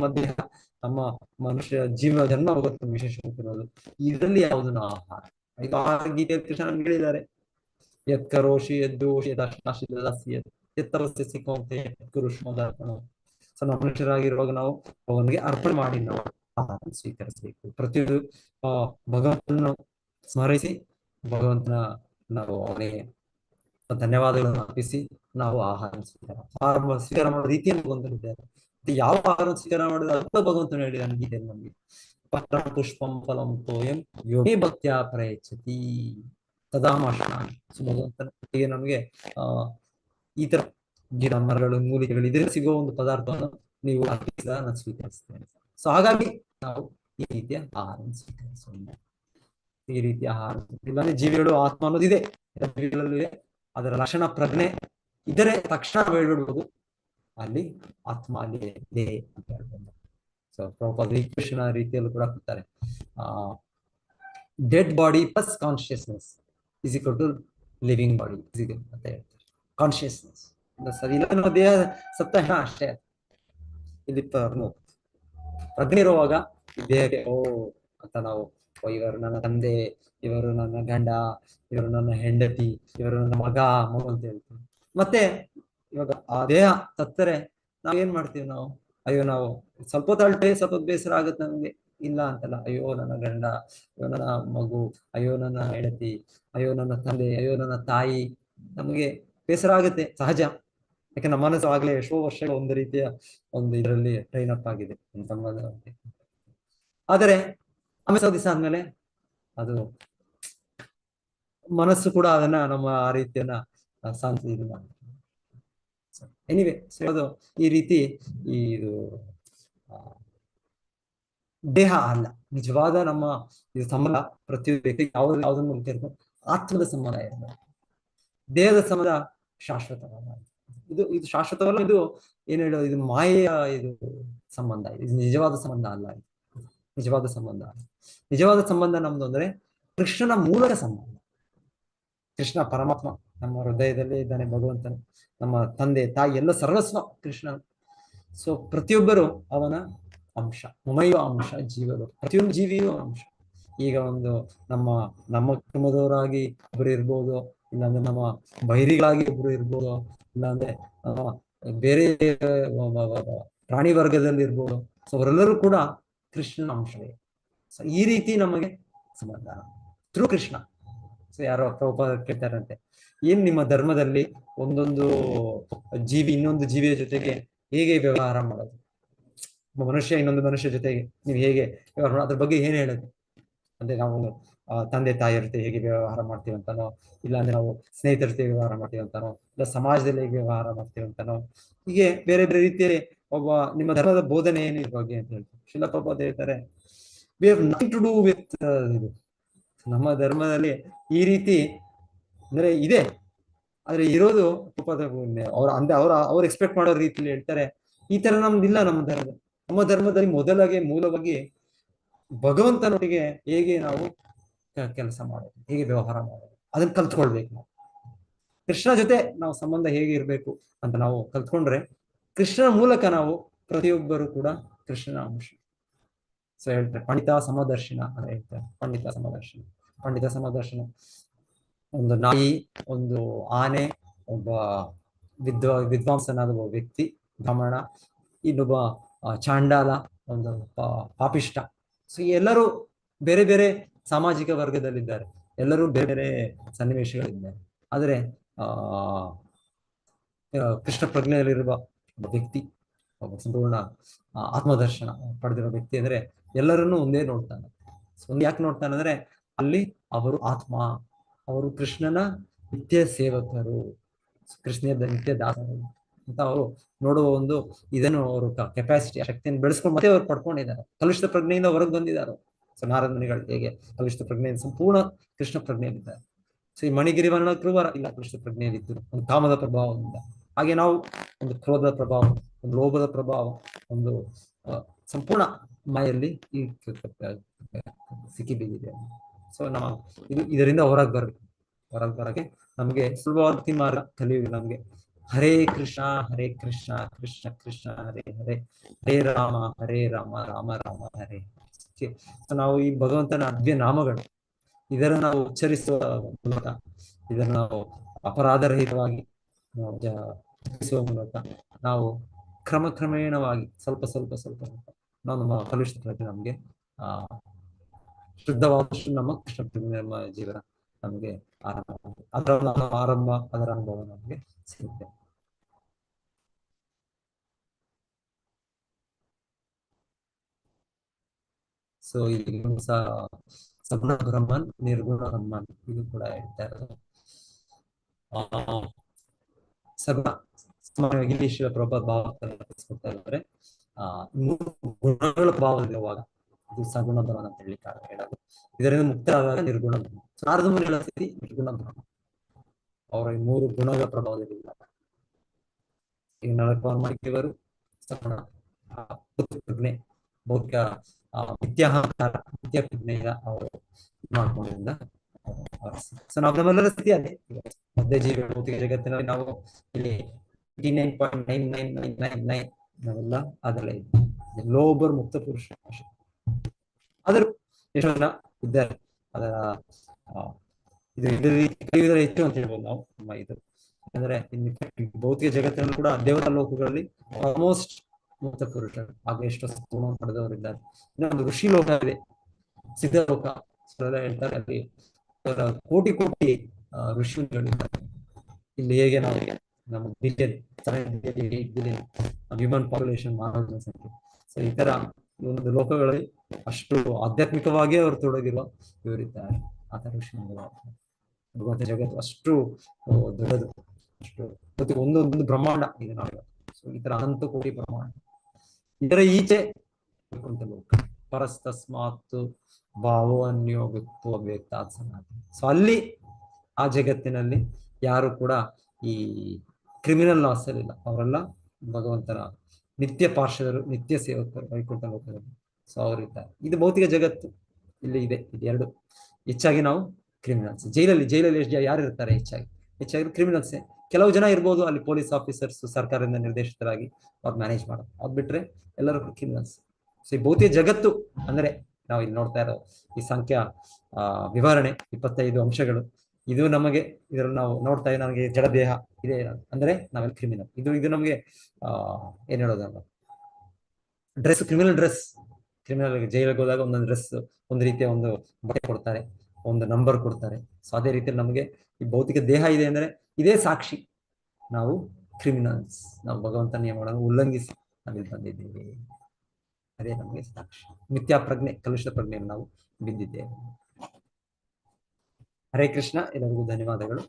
ನಮ್ಮ ಮನುಷ್ಯ ಜನ್ಮ ಹೋಗುತ್ತೆ ವಿಶೇಷ ಇದರಲ್ಲಿ ಯಾವುದು ಆಹಾರ. ಇದು ಆಹಾರ ಗೀತೆ ಕೃಷ್ಣ ಹೇಳಿದ್ದಾರೆ, ಯತ್ಕರೋಷಿ ಯದ್ದೋಷಿ ಸೊ ನಾವು ಮನುಷ್ಯರಾಗಿರುವಾಗ ನಾವು ಅವನಿಗೆ ಅರ್ಪಣೆ ಮಾಡಿ ನಾವು ಆಹಾರ ಸ್ವೀಕರಿಸಬೇಕು. ಪ್ರತಿಯೊಂದು ಭಗವಂತನ ಸ್ಮರಿಸಿ ಭಗವಂತನ ನಾವು ಅವನಿಗೆ ಧನ್ಯವಾದಗಳನ್ನು ಅರ್ಪಿಸಿ ನಾವು ಆಹಾರ ಸ್ವೀಕಾರ ಮಾಡೋ ರೀತಿಯನ್ನು ಭಗವಂತನಿದ್ದಾರೆ. ಯಾವ ಆಹಾರ ಸ್ವೀಕಾರ ಮಾಡಿದ್ರೆ ಅಲ್ಪ ಭಗವಂತನು ಹೇಳಿದಾನೆ ಗೀತೆಯಲ್ಲಿ ನಮಗೆ, ಪತ್ರ ಪುಷ್ಪಂ ಫಲಂ ತೋಯಂ ಯೋಗೇ ಭಕ್ತ್ಯಾ ಪ್ರಯಚ್ಛತಿ ತದಾಮಾಶ್ನಾಮಿ. ಸೊ ಭಗವಂತನಿಗೆ ನಮಗೆ ಈ ತರ ಗಿಡ ಮರಗಳು ಮೂಲಿಕೆಗಳು ಇದರಿಂದ ಸಿಗುವ ಒಂದು ಪದಾರ್ಥವನ್ನು ನೀವು ಅರ್ಪಿಸಿದಾಗ ನಾನು ಸ್ವೀಕರಿಸ್ತೇನೆ. ಸೊ ಹಾಗಾಗಿ ನಾವು ಈ ರೀತಿಯ ಆಹಾರ ಸ್ವೀಕರಿಸೋಣ. ಈ ರೀತಿಯ ಆಹಾರ ಇಲ್ಲಾಂದ್ರೆ ಜೀವಿಗಳು ಆತ್ಮ ಅನ್ನೋದಿದೆ, ಜೀವಿಗಳಲ್ಲೂ ಇದೆ, ಅದರ ಲಕ್ಷಣ ಪ್ರಜ್ಞೆ ಇದರೆ ತಕ್ಷಣ ಹೇಳ್ಬಿಡ್ಬೋದು ಅಲ್ಲಿ ಆತ್ಮ ಅಲ್ಲಿ ಇದೆ ಅಂತ ಹೇಳ್ಬೋದು. ಸೊ ಈಕ್ವೇಶನ್ ರೀತಿಯಲ್ಲೂ ಕೂಡ ಕೊಡ್ತಾರೆ, dead body plus consciousness is equal to living body ಅಂತ ಹೇಳ್ತಾರೆ. ಕಾನ್ಶಿಯಸ್ನೆಸ್ ಸರಿ ಇಲ್ಲ, ನಮ್ಮ ದೇಹ ಸತ್ತ ಹೆಣ ಅಷ್ಟೇ. ಇಲ್ಲಿ ಪ್ರಜ್ಞೆ ಇರುವಾಗ ದೇಹಕ್ಕೆ ಓ ಅಂತ ನಾವು ಇವರು ನನ್ನ ತಂದೆ, ಇವರು ನನ್ನ ಗಂಡ, ಇವರು ನನ್ನ ಹೆಂಡತಿ, ಇವರು ನನ್ನ ಮಗ ಅಂತ ಹೇಳ್ತೀವಿ. ಮತ್ತೆ ಇವಾಗ ಆ ದೇಹ ಸತ್ತರೆ ನಾವೇನ್ ಮಾಡ್ತೀವಿ ನಾವು? ಅಯ್ಯೋ ನಾವು ಸ್ವಲ್ಪ ಹೊತ್ತು ಸ್ವಲ್ಪ ಬೇಸರ ಆಗುತ್ತೆ ನಮ್ಗೆ, ಇಲ್ಲ ಅಂತಲ್ಲ, ಅಯ್ಯೋ ನನ್ನ ಗಂಡ, ಅಯ್ಯೋ ನನ್ನ ಮಗು, ಅಯ್ಯೋ ನನ್ನ ಹೆಂಡತಿ, ಅಯ್ಯೋ ನನ್ನ ತಂದೆ, ಅಯ್ಯೋ ನನ್ನ ತಾಯಿ, ನಮಗೆ ಬೇಸರ ಆಗುತ್ತೆ ಸಹಜ. ಯಾಕೆ ನಮ್ಮ ಮನಸ್ಸು ಆಗ್ಲೇ ಎಷ್ಟೋ ವರ್ಷಗಳ ಒಂದು ರೀತಿಯ ಒಂದು ಇದರಲ್ಲಿ ಟ್ರೈನ್ ಅಪ್ ಆಗಿದೆ ಸಂಬಂಧ. ಆದರೆ ಆಮೇಲೆ ದಿವಸ ಆದ್ಮೇಲೆ ಅದು ಮನಸ್ಸು ಕೂಡ ಅದನ್ನ ನಮ್ಮ ಆ ರೀತಿಯನ್ನ ಶಾಂತಿ ಇದು ಮಾಡಿ ಎನಿವೆ. ಸೊ ಅದು ಈ ರೀತಿ ಇದು ದೇಹ ಅಲ್ಲ, ನಿಜವಾದ ನಮ್ಮ ಇದು ಸಂಬಂಧ ಪ್ರತಿಯೊಂದು ವ್ಯಕ್ತಿ ಯಾವುದನ್ನು ಆತ್ಮದ ಸಂಬಂಧ ಇರಬೇಕು. ದೇಹದ ಸಂಬಂಧ ಶಾಶ್ವತವಲ್ಲ, ಇದು ಶಾಶ್ವತವಲ್ಲ, ಇದು ಏನ್ ಹೇಳೋದು, ಇದು ಮಾಯೆಯ ಇದು ಸಂಬಂಧ, ಇದು ನಿಜವಾದ ಸಂಬಂಧ ಅಲ್ಲ. ನಿಜವಾದ ಸಂಬಂಧ ನಿಜವಾದ ಸಂಬಂಧ ನಮ್ದು ಅಂದ್ರೆ ಕೃಷ್ಣನ ಮೂಲಕ ಸಂಬಂಧ. ಕೃಷ್ಣ ಪರಮಾತ್ಮ ನಮ್ಮ ಹೃದಯದಲ್ಲೇ ಇದ್ದಾನೆ, ಭಗವಂತನು ನಮ್ಮ ತಂದೆ ತಾಯಿ ಎಲ್ಲ ಸರ್ವಸ್ವ ಕೃಷ್ಣ. ಸೊ ಪ್ರತಿಯೊಬ್ಬರು ಅವನ ಅಂಶ, ಮಮೈವ ಅಂಶ ಜೀವರು, ಪ್ರತಿಯೊಂದು ಜೀವಿಯೂ ಅಂಶ. ಈಗ ಒಂದು ನಮ್ಮ ನಮ್ಮ ಕುಟುಂಬದವರಾಗಿ ಒಬ್ಬರು ಇರ್ಬೋದು, ಇಲ್ಲಾಂದ್ರೆ ನಮ್ಮ ಬೈರಿಗಳಾಗಿ ಒಬ್ರು ಇರ್ಬೋದು, ಇಲ್ಲಾಂದ್ರೆ ಬೇರೆ ಪ್ರಾಣಿ ವರ್ಗದಲ್ಲಿ ಇರ್ಬೋದು. ಸೊ ಅವರೆಲ್ಲರೂ ಕೂಡ ಕೃಷ್ಣನ ಅಂಶವೇ. ಸೊ ಈ ರೀತಿ ನಮಗೆ ಸಂಬಂಧ ಥ್ರೂ ಕೃಷ್ಣ. ಸೊ ಯಾರೋ ಪ್ರಭುಪಾದ ಕೇಳ್ತಾರಂತೆ, ಏನ್ ನಿಮ್ಮ ಧರ್ಮದಲ್ಲಿ ಒಂದೊಂದು ಜೀವಿ ಇನ್ನೊಂದು ಜೀವಿಯ ಜೊತೆಗೆ ಹೇಗೆ ವ್ಯವಹಾರ ಮಾಡೋದು, ಮನುಷ್ಯ ಇನ್ನೊಂದು ಮನುಷ್ಯ ಜೊತೆಗೆ ನೀವು ಹೇಗೆ ವ್ಯವಹಾರ ಮಾಡೋದು, ಅದ್ರ ಬಗ್ಗೆ ಏನ್ ಹೇಳೋದು? ಅಂದ್ರೆ ನಾವು ತಂದೆ ತಾಯಿಯ ಜೊತೆ ಹೇಗೆ ವ್ಯವಹಾರ ಮಾಡ್ತೀವಿ ಅಂತಾನೋ, ಇಲ್ಲಾಂದ್ರೆ ನಾವು ಸ್ನೇಹಿತರ ಜೊತೆ ವ್ಯವಹಾರ ಮಾಡ್ತೀವಿ ಅಂತಾನೋ, ಇಲ್ಲ ಸಮಾಜದಲ್ಲಿ ಹೇಗೆ ವ್ಯವಹಾರ ಮಾಡ್ತೀವಿ ಅಂತಾನೋ, ಹೀಗೆ ಬೇರೆ ಬೇರೆ ರೀತಿಯಲ್ಲಿ ಒಬ್ಬ ನಿಮ್ಮ ಧರ್ಮದ ಬೋಧನೆ ಏನು ಇದ್ರ ಬಗ್ಗೆ ಅಂತ ಹೇಳ್ತೀವಿ. ಶಿಲ ಪ್ರಭುಪಾದ ಹೇಳ್ತಾರೆ, we have nothing to do with ಇದು. ನಮ್ಮ ಧರ್ಮದಲ್ಲಿ ಈ ರೀತಿ ಅಂದ್ರೆ ಇದೆ, ಆದ್ರೆ ಇರೋದು ಅವ್ರ ಅಂದ್ರೆ ಅವ್ರು ಎಕ್ಸ್ಪೆಕ್ಟ್ ಮಾಡೋ ರೀತಿಯಲ್ಲಿ ಹೇಳ್ತಾರೆ. ಈ ತರ ನಮ್ದಿಲ್ಲ ನಮ್ಮ ಧರ್ಮ. ನಮ್ಮ ಧರ್ಮದಲ್ಲಿ ಮೂಲವಾಗಿ ಭಗವಂತನೊಟ್ಟಿಗೆ ಹೇಗೆ ನಾವು ಕೆಲಸ ಮಾಡೋದು, ಹೇಗೆ ವ್ಯವಹಾರ ಮಾಡೋದು, ಅದನ್ನ ಕಲ್ತ್ಕೊಳ್ಬೇಕು ನಾವು. ಕೃಷ್ಣ ಜೊತೆ ನಾವು ಸಂಬಂಧ ಹೇಗೆ ಇರಬೇಕು ಅಂತ ನಾವು ಕಲ್ತ್ಕೊಂಡ್ರೆ, ಕೃಷ್ಣನ ಮೂಲಕ ನಾವು ಪ್ರತಿಯೊಬ್ಬರು ಕೂಡ ಕೃಷ್ಣನ ಅಂಶ. ಸೊ ಹೇಳ್ತಾರೆ ಪಂಡಿತ ಸಮದರ್ಶನ ಅಂತ ಹೇಳ್ತಾರೆ. ಪಂಡಿತ ಸಮದರ್ಶನ ಒಂದು ನಾಯಿ, ಒಂದು ಆನೆ, ಒಬ್ಬ ವಿದ್ವಾಂಸನಾದ ಒಬ್ಬ ವ್ಯಕ್ತಿ ಬ್ರಾಹ್ಮಣ, ಇನ್ನೊಬ್ಬ ಚಾಂಡಾಲ, ಒಂದು ಪಾಪಿಷ್ಟ. ಸೊ ಎಲ್ಲರೂ ಬೇರೆ ಬೇರೆ ಸಾಮಾಜಿಕ ವರ್ಗದಲ್ಲಿದ್ದಾರೆ, ಎಲ್ಲರೂ ಬೇರೆ ಬೇರೆ ಸನ್ನಿವೇಶಗಳಿದ್ದಾರೆ. ಆದರೆ ಕೃಷ್ಣ ಪ್ರಜ್ಞೆಯಲ್ಲಿರುವ ವ್ಯಕ್ತಿ, ಒಬ್ಬ ಸಂಪೂರ್ಣ ಆತ್ಮದರ್ಶನ ಪಡೆದಿರೋ ವ್ಯಕ್ತಿ ಅಂದ್ರೆ ಎಲ್ಲರನ್ನೂ ಒಂದೇ ನೋಡ್ತಾನೆ. ಒಂದು ಯಾಕೆ ನೋಡ್ತಾನೆ ಅಂದ್ರೆ ಅಲ್ಲಿ ಅವರು ಆತ್ಮ, ಅವರು ಕೃಷ್ಣನ ನಿತ್ಯ ಸೇವಕರು, ಕೃಷ್ಣದ ನಿತ್ಯ ದಾಸರು ಅಂತ ಅವರು ನೋಡುವ ಒಂದು ಇದನ್ನು ಅವರು ಕೆಪಾಸಿಟಿ, ಶಕ್ತಿಯನ್ನು ಬೆಳೆಸ್ಕೊಂಡು ಮತ್ತೆ ಅವ್ರು ಪಡ್ಕೊಂಡಿದ್ದಾರೆ. ಕಲುಷಿತ ಪ್ರಜ್ಞೆಯಿಂದ ಹೊರಗೆ ಬಂದಿದ್ದಾರೆ. ಸೊ ನಾರದ ಮುನಿಗಳು ಹೇಗೆ ಕಲುಷಿತ ಪ್ರಜ್ಞೆಯಿಂದ ಸಂಪೂರ್ಣ ಕೃಷ್ಣ ಪ್ರಜ್ಞೆಯಲ್ಲಿದ್ದಾರೆ. ಸೊ ಈ ಮಣಿಗಿರಿ ವರ್ಣಕರು ಇಲ್ಲ ಕಲುಷಿತ ಪ್ರಜ್ಞೆಯಲ್ಲಿದ್ದರು, ಒಂದು ಕಾಮದ ಪ್ರಭಾವದಿಂದ. ಹಾಗೆ ನಾವು ಒಂದು ಕ್ರೋಧದ ಪ್ರಭಾವ, ಒಂದು ಲೋಭದ ಪ್ರಭಾವ, ಒಂದು ಸಂಪೂರ್ಣ ಮಾಯಲ್ಲಿ ಈ ಸಿಕ್ಕಿ ಬಿದ್ದಿದೆ. ಸೊ ನಾವು ಇದರಿಂದ ಹೊರಗೆ ಬರಕ್ಕೆ ನಮಗೆ ಸುಲಭವಾದ ಮಾರ್ಗ ಕಲಿಯುವುದು. ನಮಗೆ ಹರೇ ಕೃಷ್ಣ ಕೃಷ್ಣ ಕೃಷ್ಣ ಹರೇ ಹರೇ, ಹರೇ ರಾಮ ರಾಮ ರಾಮ ಹರೇ. ನಾವು ಈ ಭಗವಂತನ ಅದ್ಭುತ ನಾಮಗಳು ಇದನ್ನು ನಾವು ಉಚ್ಚರಿಸುವ ಮೂಲಕ, ಇದನ್ನು ನಾವು ಅಪರಾಧರಹಿತವಾಗಿ ನಾವು ಮೂಲಕ ನಾವು ಕ್ರಮೇಣವಾಗಿ ಸ್ವಲ್ಪ ನಾವು ನಮ್ಮ ಕಲುಷಿತ ಪ್ರಜ್ಞೆ ನಮಗೆ ಶುದ್ಧವಾದಷ್ಟು ನಮ್ಮ ಕೃಷ್ಣ ಪ್ರಜ್ಞೆ ನಮ್ಮ ಜೀವನ ನಮಗೆ ಅದರ ಅನುಭವ ನಮಗೆ ಸಿಗುತ್ತೆ. ಸೊ ಇಲ್ಲಿ ಸಗುಣ ಬ್ರಹ್ಮನ್, ನಿರ್ಗುಣ ಬ್ರಹ್ಮನ್ ಇದು ಕೂಡ ಹೇಳ್ತಾರೆ. ಸಗುಣ ಇಂಗ್ಲಿಷ್ ಪ್ರಭಾವ ಭಾವ ಇದ್ದಾರೆ. ಮೂರು ಗುಣಗಳ ಪ್ರಭಾವದಲ್ಲಿರುವಾಗ ಇದು ಸಗುಣ ಭ್ರಮ ಅಂತ ಹೇಳಲಿಕ್ಕೆ ಇದರಿಂದ ಮುಕ್ತರಾದಾಗ ನಿರ್ಗುಣ ಭ್ರಮ. ನಾರದ ಮುನಿಗಳ ಸ್ಥಿತಿ ನಿರ್ಗುಣ ಭ್ರಮ, ಅವರ ಈ ಮೂರು ಗುಣಗಳ ಪ್ರಭಾವದಲ್ಲಿಲ್ಲ. ಈಗ ನಳಕವಾಲ್ಮೀಕಿಯವರು ಸಗುಣ ಪ್ರಜ್ಞೆ, ಭೌತಿಕ ಮಿಥ್ಯಾಹಂಕಾರ, ಮಿಥ್ಯಾ ಪ್ರಜ್ಞೆಯಿಂದ ಅವರು ಮಾಡ್ಕೊಂಡ್ರಿಂದ ಸೊ ನಾವು ನಮ್ಮೆಲ್ಲರ ಸ್ಥಿತಿ ಅದೇ. ಮಧ್ಯ ಜೀವಿ ಭೌತಿಕ ಜಗತ್ತಿನಲ್ಲಿ ನಾವು ಇಲ್ಲಿ 99.99999 ನಾವೆಲ್ಲ ಅದರಲ್ಲೇ ಎಲ್ಲೋ ಒಬ್ಬರು ಮುಕ್ತ ಪುರುಷ. ಆದರೂ ಎಷ್ಟೋ ಜನ ಇದ್ದಾರೆ ಅದರ ಇದು ಕಲಿಯುವುದರ ಹೆಚ್ಚು ಅಂತ ಹೇಳ್ಬೋದು ನಾವು. ನಮ್ಮ ಇದು ಯಾಕಂದ್ರೆ ಭೌತಿಕ ಜಗತ್ತಿನಲ್ಲಿ ಕೂಡ ದೇವತಾ ಲೋಕಗಳಲ್ಲಿ ಆಲ್ಮೋಸ್ಟ್ ಮುಕ್ತ ಪುರುಷರು ಆಗ ಎಷ್ಟೋ ಗುಣ ಪಡೆದವರಿದ್ದಾರೆ. ಇನ್ನೊಂದು ಋಷಿ ಲೋಕ ಇದೆ, ಸಿದ್ಧ ಲೋಕ ಹೇಳ್ತಾರೆ, ಅಲ್ಲಿ ಕೋಟಿ ಕೋಟಿ ಋಷಿಗಳಿದ್ದಾರೆ. ಇಲ್ಲಿ ಹೇಗೆ ನಾವು ನಮ್ಮ ಹ್ಯೂಮನ್ ಪಾಪ್ಯುಲೇಷನ್ ಮಾನವ ಸಂಖ್ಯೆ, ಸೊ ಈ ತರ ಒಂದು ಲೋಕಗಳಲ್ಲಿ ಅಷ್ಟು ಆಧ್ಯಾತ್ಮಿಕವಾಗಿ ಅವರು ತೊಡಗಿರುವ ಇವರಿದ್ದಾರೆ. ಆ ತರ ಋಷಿ ಭಗವಂತ ಜಗತ್ತು ಅಷ್ಟು ದೊಡ್ಡದು, ಅಷ್ಟು ಪ್ರತಿ ಒಂದೊಂದು ಬ್ರಹ್ಮಾಂಡ ಇದೆ ನಾವು. ಸೊ ಈ ತರ ಅನಂತ ಕೋಟಿ ಬ್ರಹ್ಮಾಂಡ, ಇದರ ಈಚೆ ಲೋಕ ಪರಸ್ತಸ್ಮಾತ್ ಭಾವೋ ಅನ್ಯೋ ವ್ಯಕ್ತೋ ಅವ್ಯಕ್ತಾತ್ ಸನಾತನ. ಸೊ ಅಲ್ಲಿ ಆ ಜಗತ್ತಿನಲ್ಲಿ ಯಾರು ಕೂಡ ಈ ಕ್ರಿಮಿನಲ್ ಲಾಸ್ ಅಲ್ಲಿಲ್ಲ, ಅವರೆಲ್ಲ ಭಗವಂತನ ನಿತ್ಯ ಪಾರ್ಷದರು, ನಿತ್ಯ ಸೇವಕರು ವೈಕುಂಠ ಲೋಕದಲ್ಲಿ. ಸೊ ಅವರಿದ್ದಾರೆ. ಇದು ಭೌತಿಕ ಜಗತ್ತು ಇಲ್ಲಿ ಇದೆ. ಇದೆರಡು ಹೆಚ್ಚಾಗಿ ನಾವು ಕ್ರಿಮಿನಲ್ಸ್. ಜೈಲಲ್ಲಿ ಯಾರು ಇರ್ತಾರೆ? ಹೆಚ್ಚಾಗಿ ಕ್ರಿಮಿನಲ್ಸೇ. ಕೆಲವು ಜನ ಇರ್ಬೋದು ಅಲ್ಲಿ ಪೊಲೀಸ್ ಆಫೀಸರ್ಸ್, ಸರ್ಕಾರದಿಂದ ನಿರ್ದೇಶಿತರಾಗಿ ಅವ್ರು ಮ್ಯಾನೇಜ್ ಮಾಡೋದು. ಅದ್ ಬಿಟ್ರೆ ಎಲ್ಲರೂ ಕ್ರಿಮಿನಲ್ಸ್. ಸೊ ಈ ಭೌತಿಕ ಜಗತ್ತು ಅಂದ್ರೆ ನಾವು ಇಲ್ಲಿ ನೋಡ್ತಾ ಇರೋ ಈ ಸಂಖ್ಯಾ ವಿವರಣೆ 25 ಅಂಶಗಳು, ಇದು ನಮಗೆ ಇದರಲ್ಲಿ ನಾವು ನೋಡ್ತಾ ಇದ್ದೀವಿ. ನಮಗೆ ಜಡದೇಹ ಇದೆ ಅಂದ್ರೆ ನಾವೆಲ್ಲ ಕ್ರಿಮಿನಲ್. ಇದು ನಮಗೆ ಏನ್ ಹೇಳೋದಲ್ಲ, ಡ್ರೆಸ್, ಕ್ರಿಮಿನಲ್ ಡ್ರೆಸ್. ಕ್ರಿಮಿನಲ್ ಜೈಲಿಗೆ ಹೋದಾಗ ಒಂದೊಂದು ಡ್ರೆಸ್, ಒಂದು ರೀತಿಯ ಒಂದು ಬಟ್ಟೆ ಕೊಡ್ತಾರೆ, ಒಂದು ನಂಬರ್ ಕೊಡ್ತಾರೆ. ಸೊ ಅದೇ ರೀತಿಯಲ್ಲಿ ನಮಗೆ ಈ ಭೌತಿಕ ದೇಹ ಇದೆ ಅಂದ್ರೆ ಇದೇ ಸಾಕ್ಷಿ, ನಾವು ಕ್ರಿಮಿನಲ್ಸ್, ನಾವು ಭಗವಂತನ ನಿಯಮಗಳನ್ನು ಉಲ್ಲಂಘಿಸಿ ನಾವಿಲ್ಲಿ ಬಂದಿದ್ದೇವೆ. ಅದೇ ನಮಗೆ ಸಾಕ್ಷಿ. ಮಿಥ್ಯಾ ಪ್ರಜ್ಞೆ, ಕಲುಷಿತ ಪ್ರಜ್ಞೆಯನ್ನು ನಾವು ಬಿದ್ದಿದ್ದೇವೆ. ಹರೇ ಕೃಷ್ಣ, ಎಲ್ಲರಿಗೂ ಧನ್ಯವಾದಗಳು.